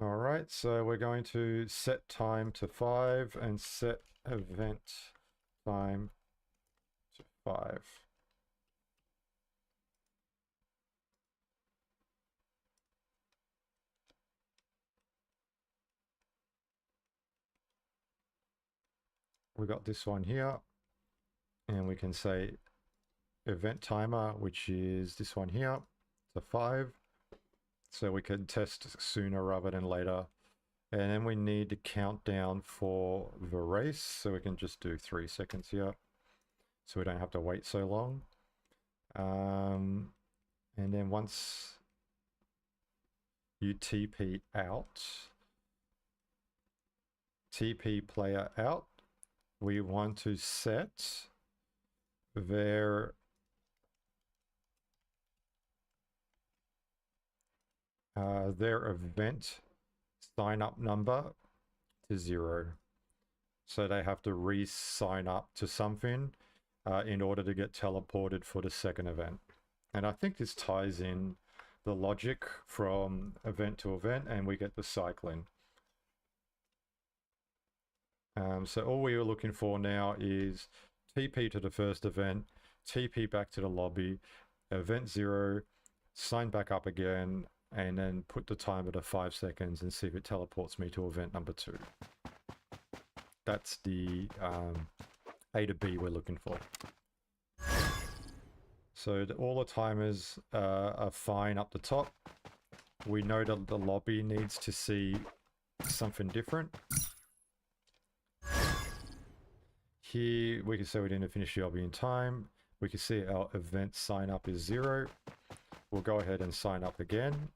All right, so we're going to set time to 5 and set event time to 5. We got this one here, and we can say event timer, which is this one here, to 5. So we can test sooner rather than later. And then we need to count down for the race, so we can just do 3 seconds here, so we don't have to wait so long. And then once you TP out, TP player out, we want to set their event sign up number to 0. So they have to re-sign up to something in order to get teleported for the second event. And I think this ties in the logic from event to event, and we get the cycling. So all we are looking for now is TP to the first event, TP back to the lobby, event 0, sign back up again, and then put the timer to 5 seconds and see if it teleports me to event number 2. That's the A to B we're looking for. So all the timers are fine up the top. We know that the lobby needs to see something different. Here we can say we didn't finish the lobby in time. We can see our event sign up is 0. We'll go ahead and sign up again.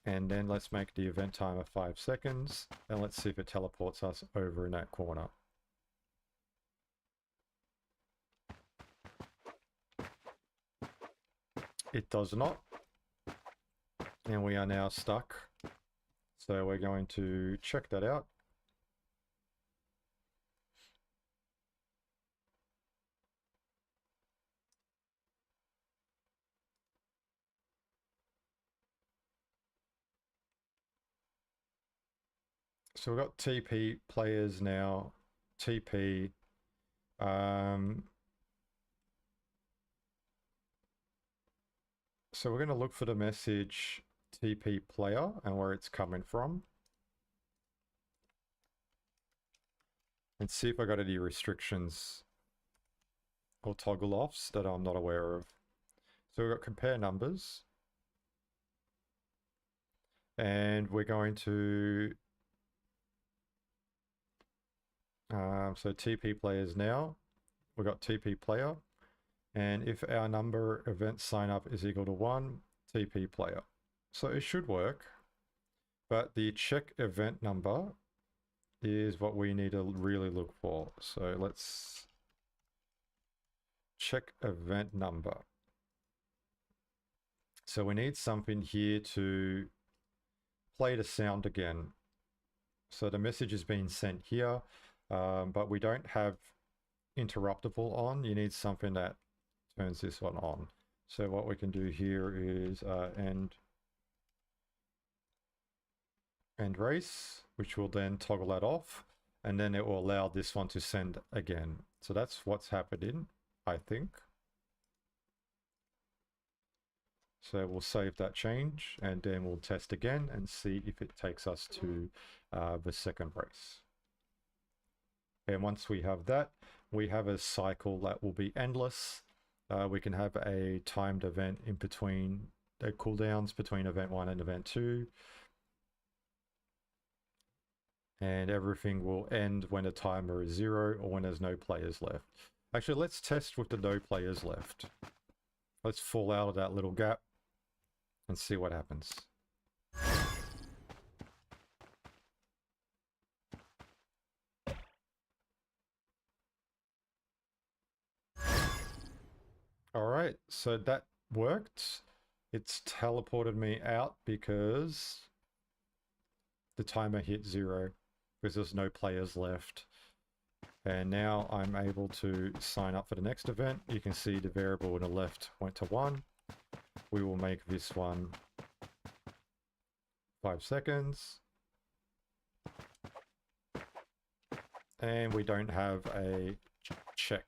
And then let's make the event timer 5 seconds. And let's see if it teleports us over in that corner. It does not. And we are now stuck. So we're going to check that out. So we've got TP players now. TP. So we're going to look for the message TP player and where it's coming from. And see if I got any restrictions or toggle offs that I'm not aware of. So we've got compare numbers. And we're going to... so TP players now. We've got TP player. And if our number event sign up is equal to 1, TP player. So it should work. But the check event number is what we need to really look for. So let's check event number. So we need something here to play the sound again. So the message is being sent here, but we don't have interruptible on. You need something that turns this one on. So what we can do here is end race, which will then toggle that off, and then it will allow this one to send again. So that's what's happening, I think. So we'll save that change, and then we'll test again and see if it takes us to the second race. And once we have that, we have a cycle that will be endless. We can have a timed event in between the cooldowns between event 1 and event 2. And everything will end when the timer is 0 or when there's no players left. Actually, let's test with the no players left. Let's fall out of that little gap and see what happens. All right, so that worked. It's teleported me out because the timer hit 0 because there's no players left. And now I'm able to sign up for the next event. You can see the variable on the left went to 1. We will make this one 5 seconds. And we don't have a check.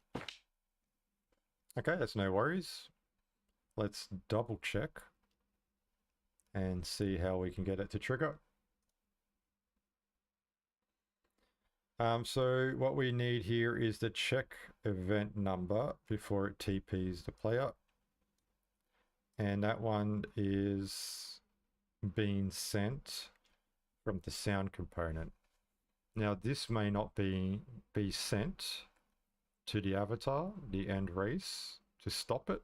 Okay, that's no worries. Let's double check and see how we can get it to trigger. So what we need here is the check event number before it TPs the player. And that one is being sent from the sound component. Now this may not be sent to the avatar, the end race, to stop it.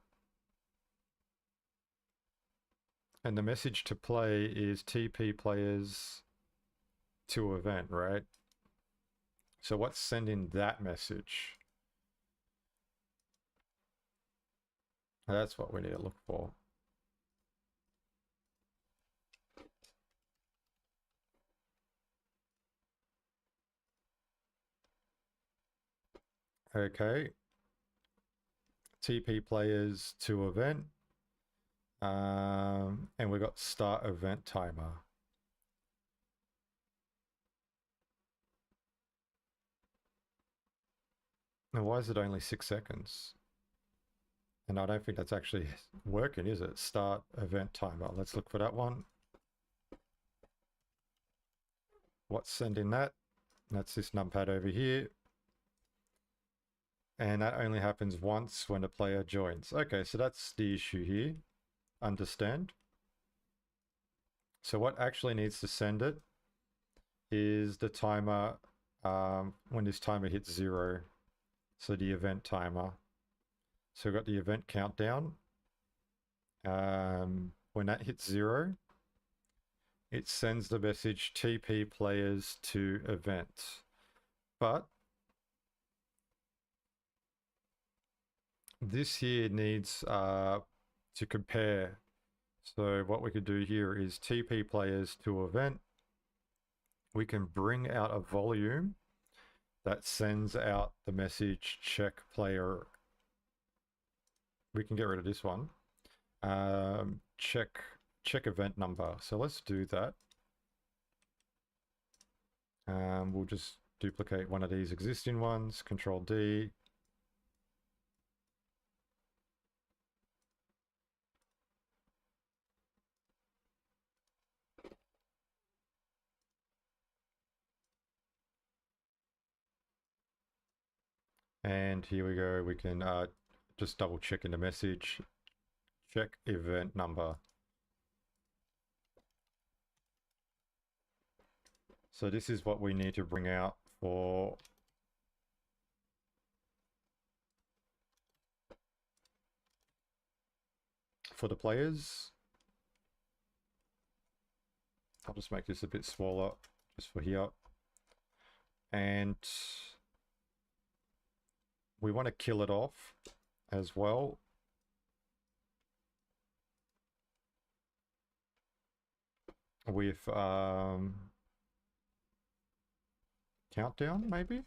And the message to play is TP players to event, right? So what's sending that message? That's what we need to look for. Okay. TP players to event. And we've got start event timer. Now, why is it only 6 seconds? And I don't think that's actually working, is it? Start event timer. Let's look for that one. What's sending that? That's this numpad over here. And that only happens once when a player joins. Okay, so that's the issue here. Understand. So what actually needs to send it is the timer when this timer hits 0. So the event timer. So we've got the event countdown. When that hits 0, it sends the message TP players to event. But this here needs to compare. So what we could do here is TP players to event. We can bring out a volume that sends out the message check player. We can get rid of this one. Check event number. So let's do that. We'll just duplicate one of these existing ones, Control D. And here we go. We can just double check in the message. Check event number. So this is what we need to bring out for the players. I'll just make this a bit smaller just for here. And we want to kill it off as well. With countdown, maybe?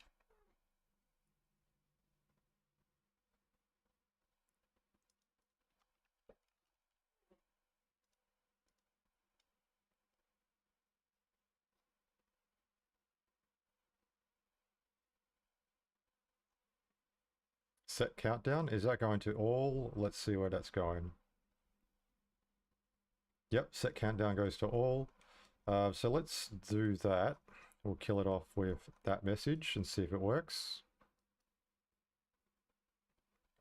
Set countdown, is that going to all? Let's see where that's going. Yep, set countdown goes to all. So let's do that. We'll kill it off with that message and see if it works.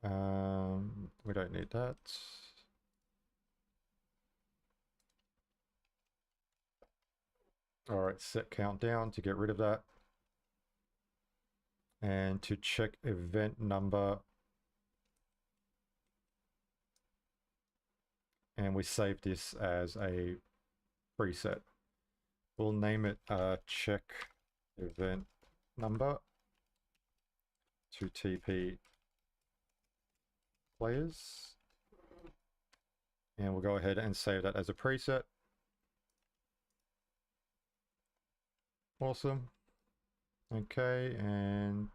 We don't need that. All right, set countdown to get rid of that. And to check event number. And we save this as a preset. We'll name it check event number to TP players. And we'll go ahead and save that as a preset. Awesome. Okay, and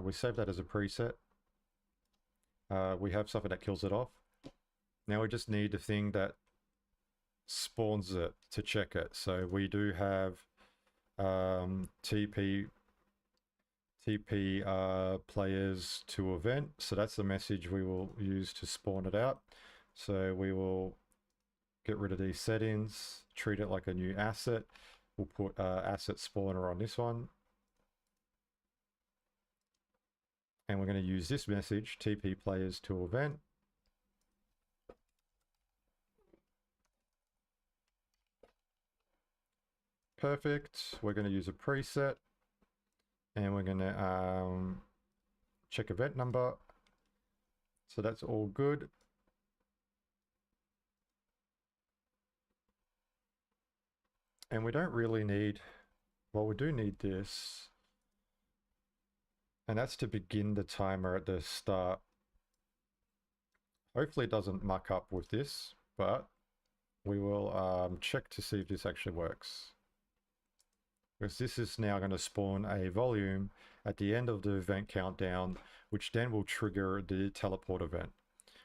we save that as a preset. We have something that kills it off. Now we just need the thing that spawns it to check it. So we do have TP players to event. So that's the message we will use to spawn it out. So we will get rid of these settings, treat it like a new asset. We'll put asset spawner on this one. And we're going to use this message, TP players to event. Perfect. We're going to use a preset. And we're going to check event number. So that's all good. And we don't really need, well, we do need this. And that's to begin the timer at the start. Hopefully it doesn't muck up with this, but we will check to see if this actually works. because this is now going to spawn a volume at the end of the event countdown, which then will trigger the teleport event.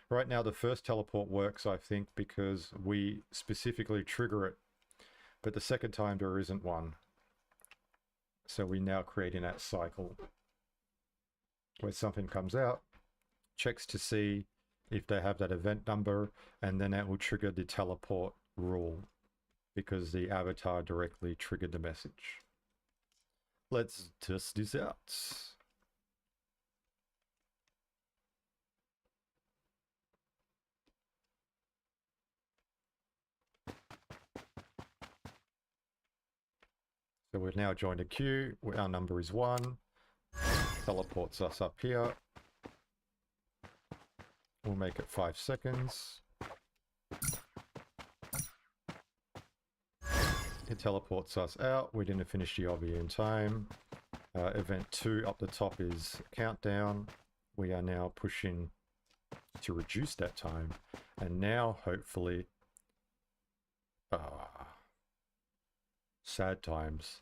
Right now, the first teleport works, I think, because we specifically trigger it, but the second time there isn't one. So we're now creating that cycle where something comes out, checks to see if they have that event number, and then that will trigger the teleport rule because the avatar directly triggered the message. Let's test this out. So we've now joined a queue. Our number is 1. Teleports us up here. We'll make it 5 seconds. It teleports us out. We didn't finish the obby in time. Event 2 up the top is countdown. We are now pushing to reduce that time. And now, hopefully, sad times.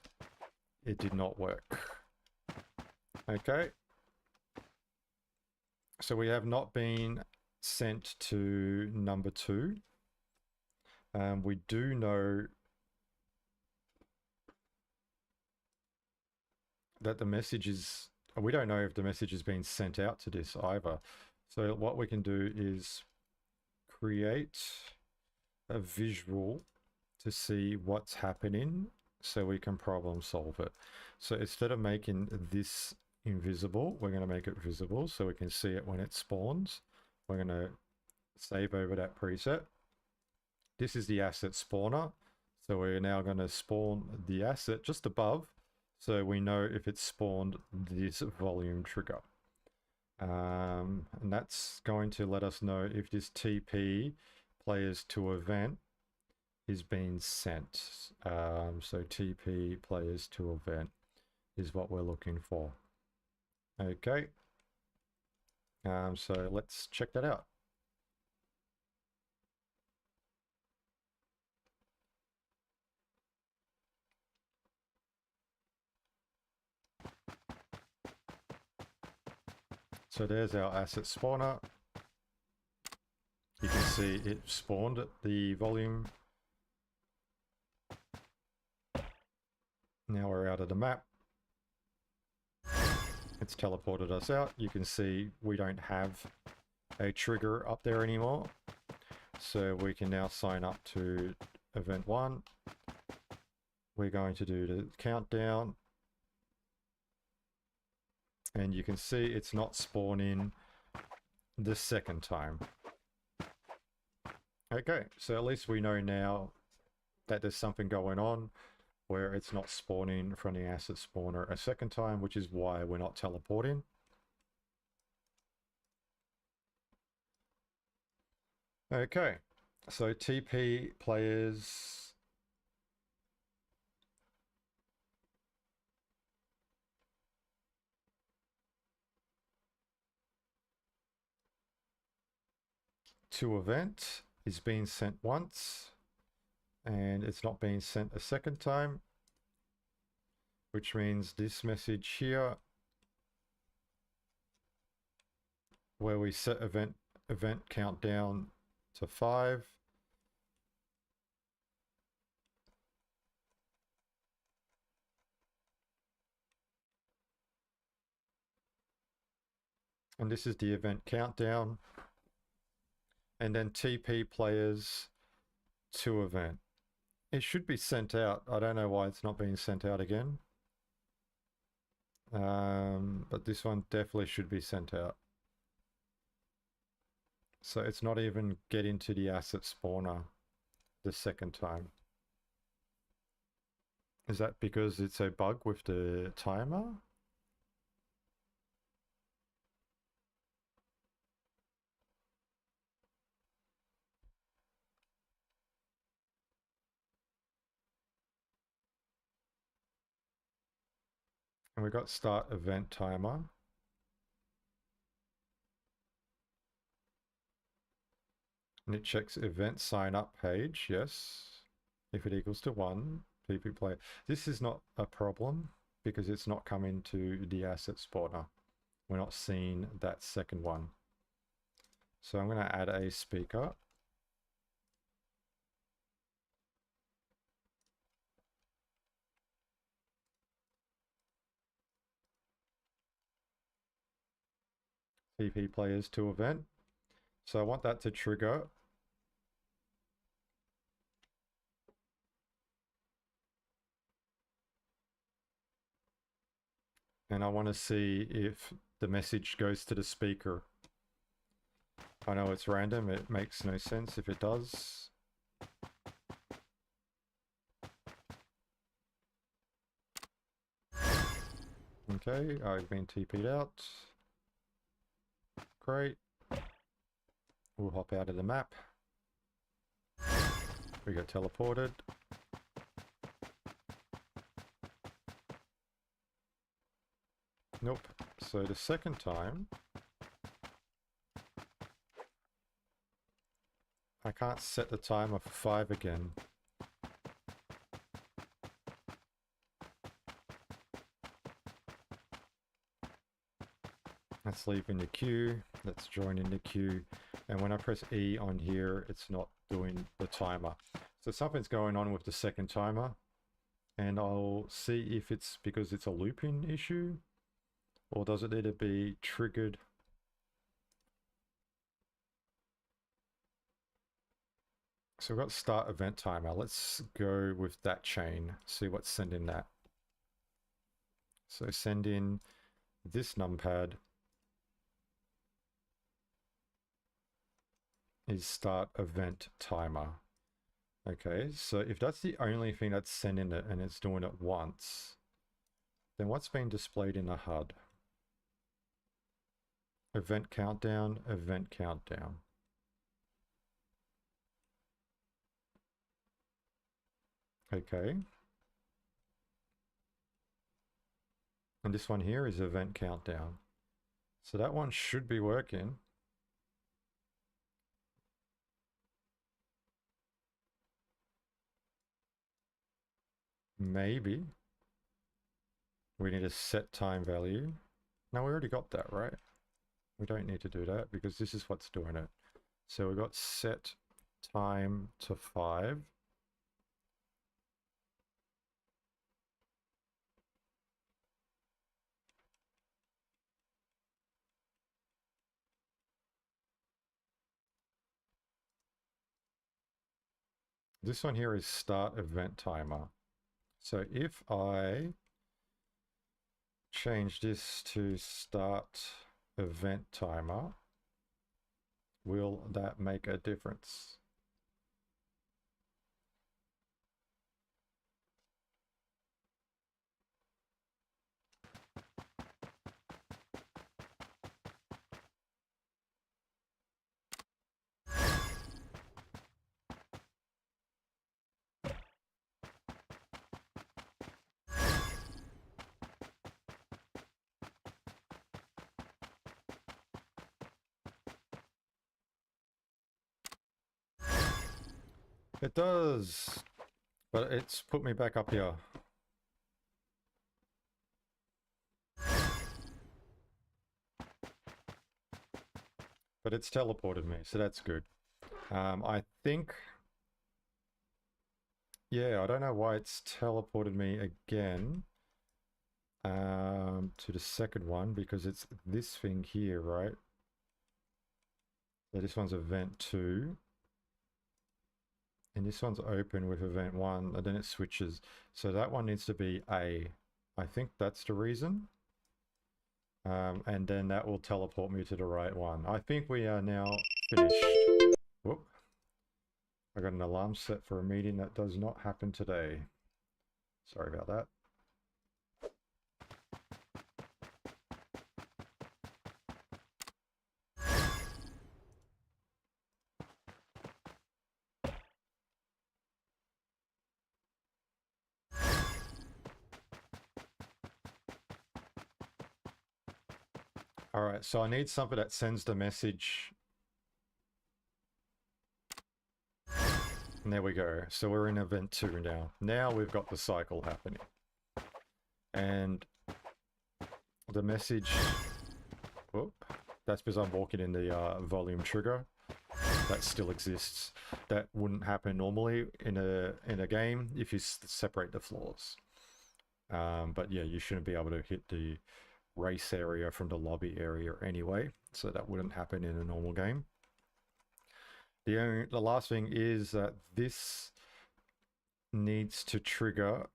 It did not work. Okay. So we have not been sent to number 2. We do know that the message is, we don't know if the message has been sent out to this either. So what we can do is create a visual to see what's happening so we can problem solve it. So instead of making this invisible, we're going to make it visible so we can see it when it spawns. We're going to save over that preset. This is the asset spawner. So we're now going to spawn the asset just above so we know if it's spawned this volume trigger. And that's going to let us know if this TP players to event is being sent. So TP players to event is what we're looking for. Okay. So let's check that out. So there's our asset spawner. You can see it spawned the volume. Now we're out of the map. It's teleported us out. You can see we don't have a trigger up there anymore. So we can now sign up to event 1. We're going to do the countdown. And you can see it's not spawning the second time. Okay, so at least we know now that there's something going on where it's not spawning from the asset spawner a second time, which is why we're not teleporting. Okay, so TP players to event is being sent once and it's not being sent a second time, which means this message here where we set event countdown to 5. And this is the event countdown. And then TP players to event. It should be sent out. I don't know why it's not being sent out again. But this one definitely should be sent out. So it's not even getting to the asset spawner the second time. Is that because it's a bug with the timer? And we got start event timer. And it checks event sign up page, yes. If it equals to 1, PP player. This is not a problem because it's not coming to the asset spawner. We're not seeing that second one. So I'm going to add a speaker. PP players to event. So I want that to trigger. And I want to see if the message goes to the speaker. I know it's random, it makes no sense if it does. Okay, I've been TP'd out. Great. We'll hop out of the map. We got teleported. Nope. So the second time, I can't set the timer for 5 again. Let's leave in the queue. Let's join in the queue. And when I press E on here, it's not doing the timer. So something's going on with the second timer. And I'll see if it's because it's a looping issue. Or does it need to be triggered? So we've got start event timer. Let's go with that chain. See what's sending that. So send in this numpad is start event timer. Okay, so if that's the only thing that's sending it and it's doing it once, then what's being displayed in the HUD? Event countdown, event countdown. Okay. And this one here is event countdown. So that one should be working. Maybe. We need a set time value. No, we already got that, right? We don't need to do that because this is what's doing it. So we got set time to 5. This one here is start event timer. So if I change this to start event timer, will that make a difference? It does, but it's put me back up here. But it's teleported me, so that's good. I think... Yeah, I don't know why it's teleported me again to the second one, because it's this thing here, right? So this one's event 2. And this one's open with event 1, and then it switches. So that one needs to be A. I think that's the reason. And then that will teleport me to the right one. I think we are now finished. Whoop. I got an alarm set for a meeting that does not happen today. Sorry about that. All right, so I need something that sends the message. And there we go. So we're in event 2 now. Now we've got the cycle happening. And the message... Whoop, that's because I'm walking in the volume trigger. That still exists. That wouldn't happen normally in a game if you separate the floors. But yeah, you shouldn't be able to hit the race area from the lobby area anyway, so that wouldn't happen in a normal game. The last thing is that this needs to trigger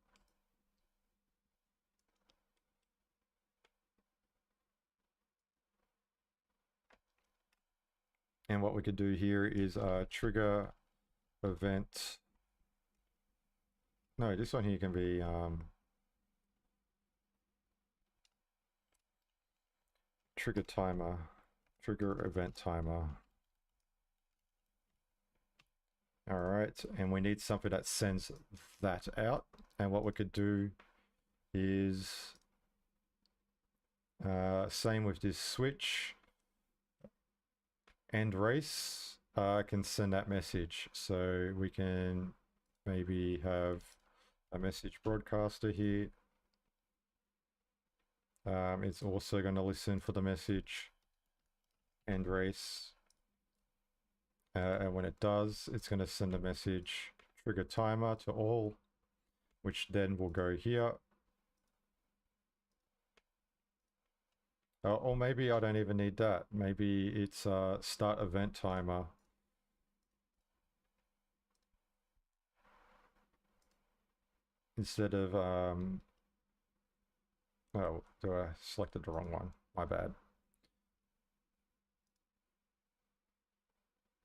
and what we could do here is trigger event. No, this one here can be trigger timer, trigger event timer. All right, and we need something that sends that out. And what we could do is same with this switch. End race can send that message. So we can maybe have a message broadcaster here. It's also going to listen for the message end race. And when it does, it's going to send a message trigger timer to all, which then will go here. Or maybe I don't even need that. Maybe it's start event timer. Instead of, oh, I selected the wrong one. My bad.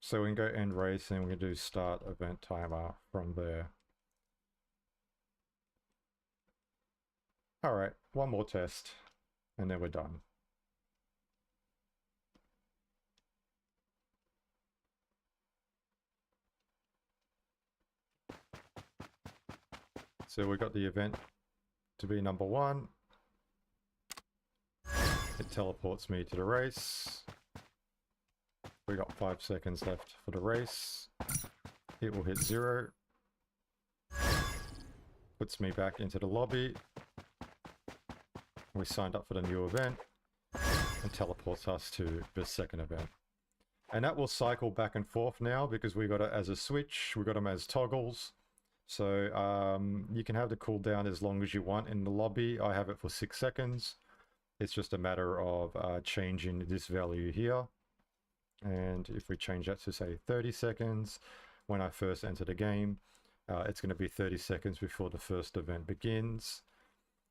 So we can go end race and we can do start event timer from there. All right, one more test and then we're done. So we got the event to be number 1. It teleports me to the race. We got 5 seconds left for the race. It will hit 0. Puts me back into the lobby. We signed up for the new event and teleports us to the second event. And that will cycle back and forth now because we got it as a switch. We got them as toggles. So you can have the cooldown as long as you want in the lobby. I have it for 6 seconds. It's just a matter of changing this value here. And if we change that to say 30 seconds, when I first enter the game, it's going to be 30 seconds before the first event begins.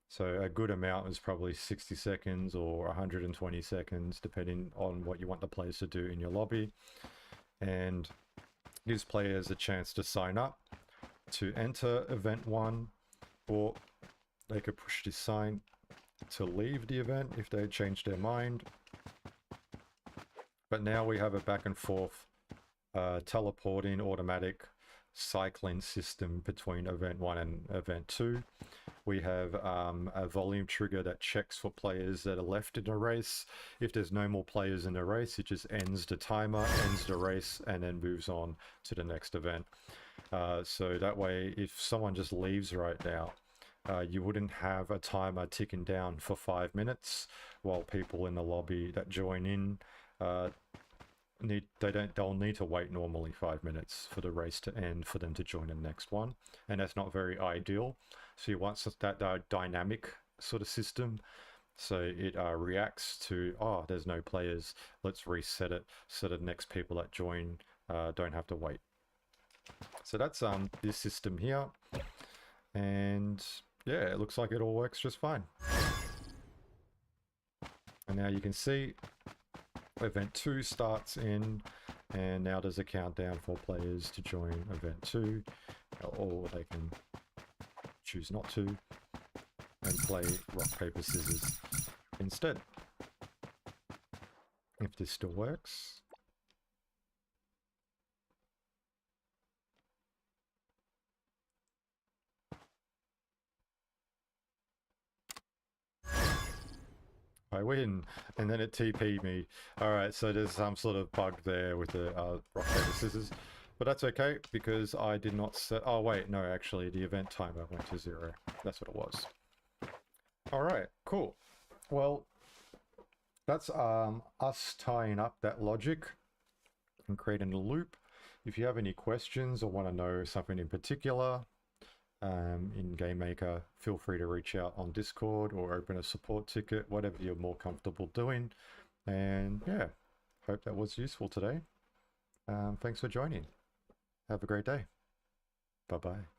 So a good amount is probably 60 seconds or 120 seconds, depending on what you want the players to do in your lobby. And gives players a chance to sign up to enter event 1, or they could push this sign to leave the event if they change their mind. But now we have a back and forth teleporting automatic cycling system between event 1 and event 2. We have a volume trigger that checks for players that are left in the race. If there's no more players in the race, it just ends the timer, ends the race, and then moves on to the next event. So that way, if someone just leaves right now, you wouldn't have a timer ticking down for 5 minutes while people in the lobby that join in they'll need to wait normally 5 minutes for the race to end for them to join the next one, and that's not very ideal. So you want that dynamic sort of system, so it reacts to, oh, there's no players, let's reset it so the next people that join don't have to wait. So that's this system here, and yeah, it looks like it all works just fine. And now you can see event 2 starts in, and now there's a countdown for players to join event 2, or they can choose not to and play rock, paper, scissors instead. If this still works. I win, and then it TP'd me. Alright, so there's some sort of bug there with the rock, paper, scissors. But that's okay, because I did not set... Oh, wait, no, actually, the event timer went to 0. That's what it was. Alright, cool. Well, that's us tying up that logic and creating a loop. If you have any questions or want to know something in particular in Game Maker, feel free to reach out on Discord or open a support ticket, whatever you're more comfortable doing. And yeah, hope that was useful today. Thanks for joining. Have a great day. Bye-bye.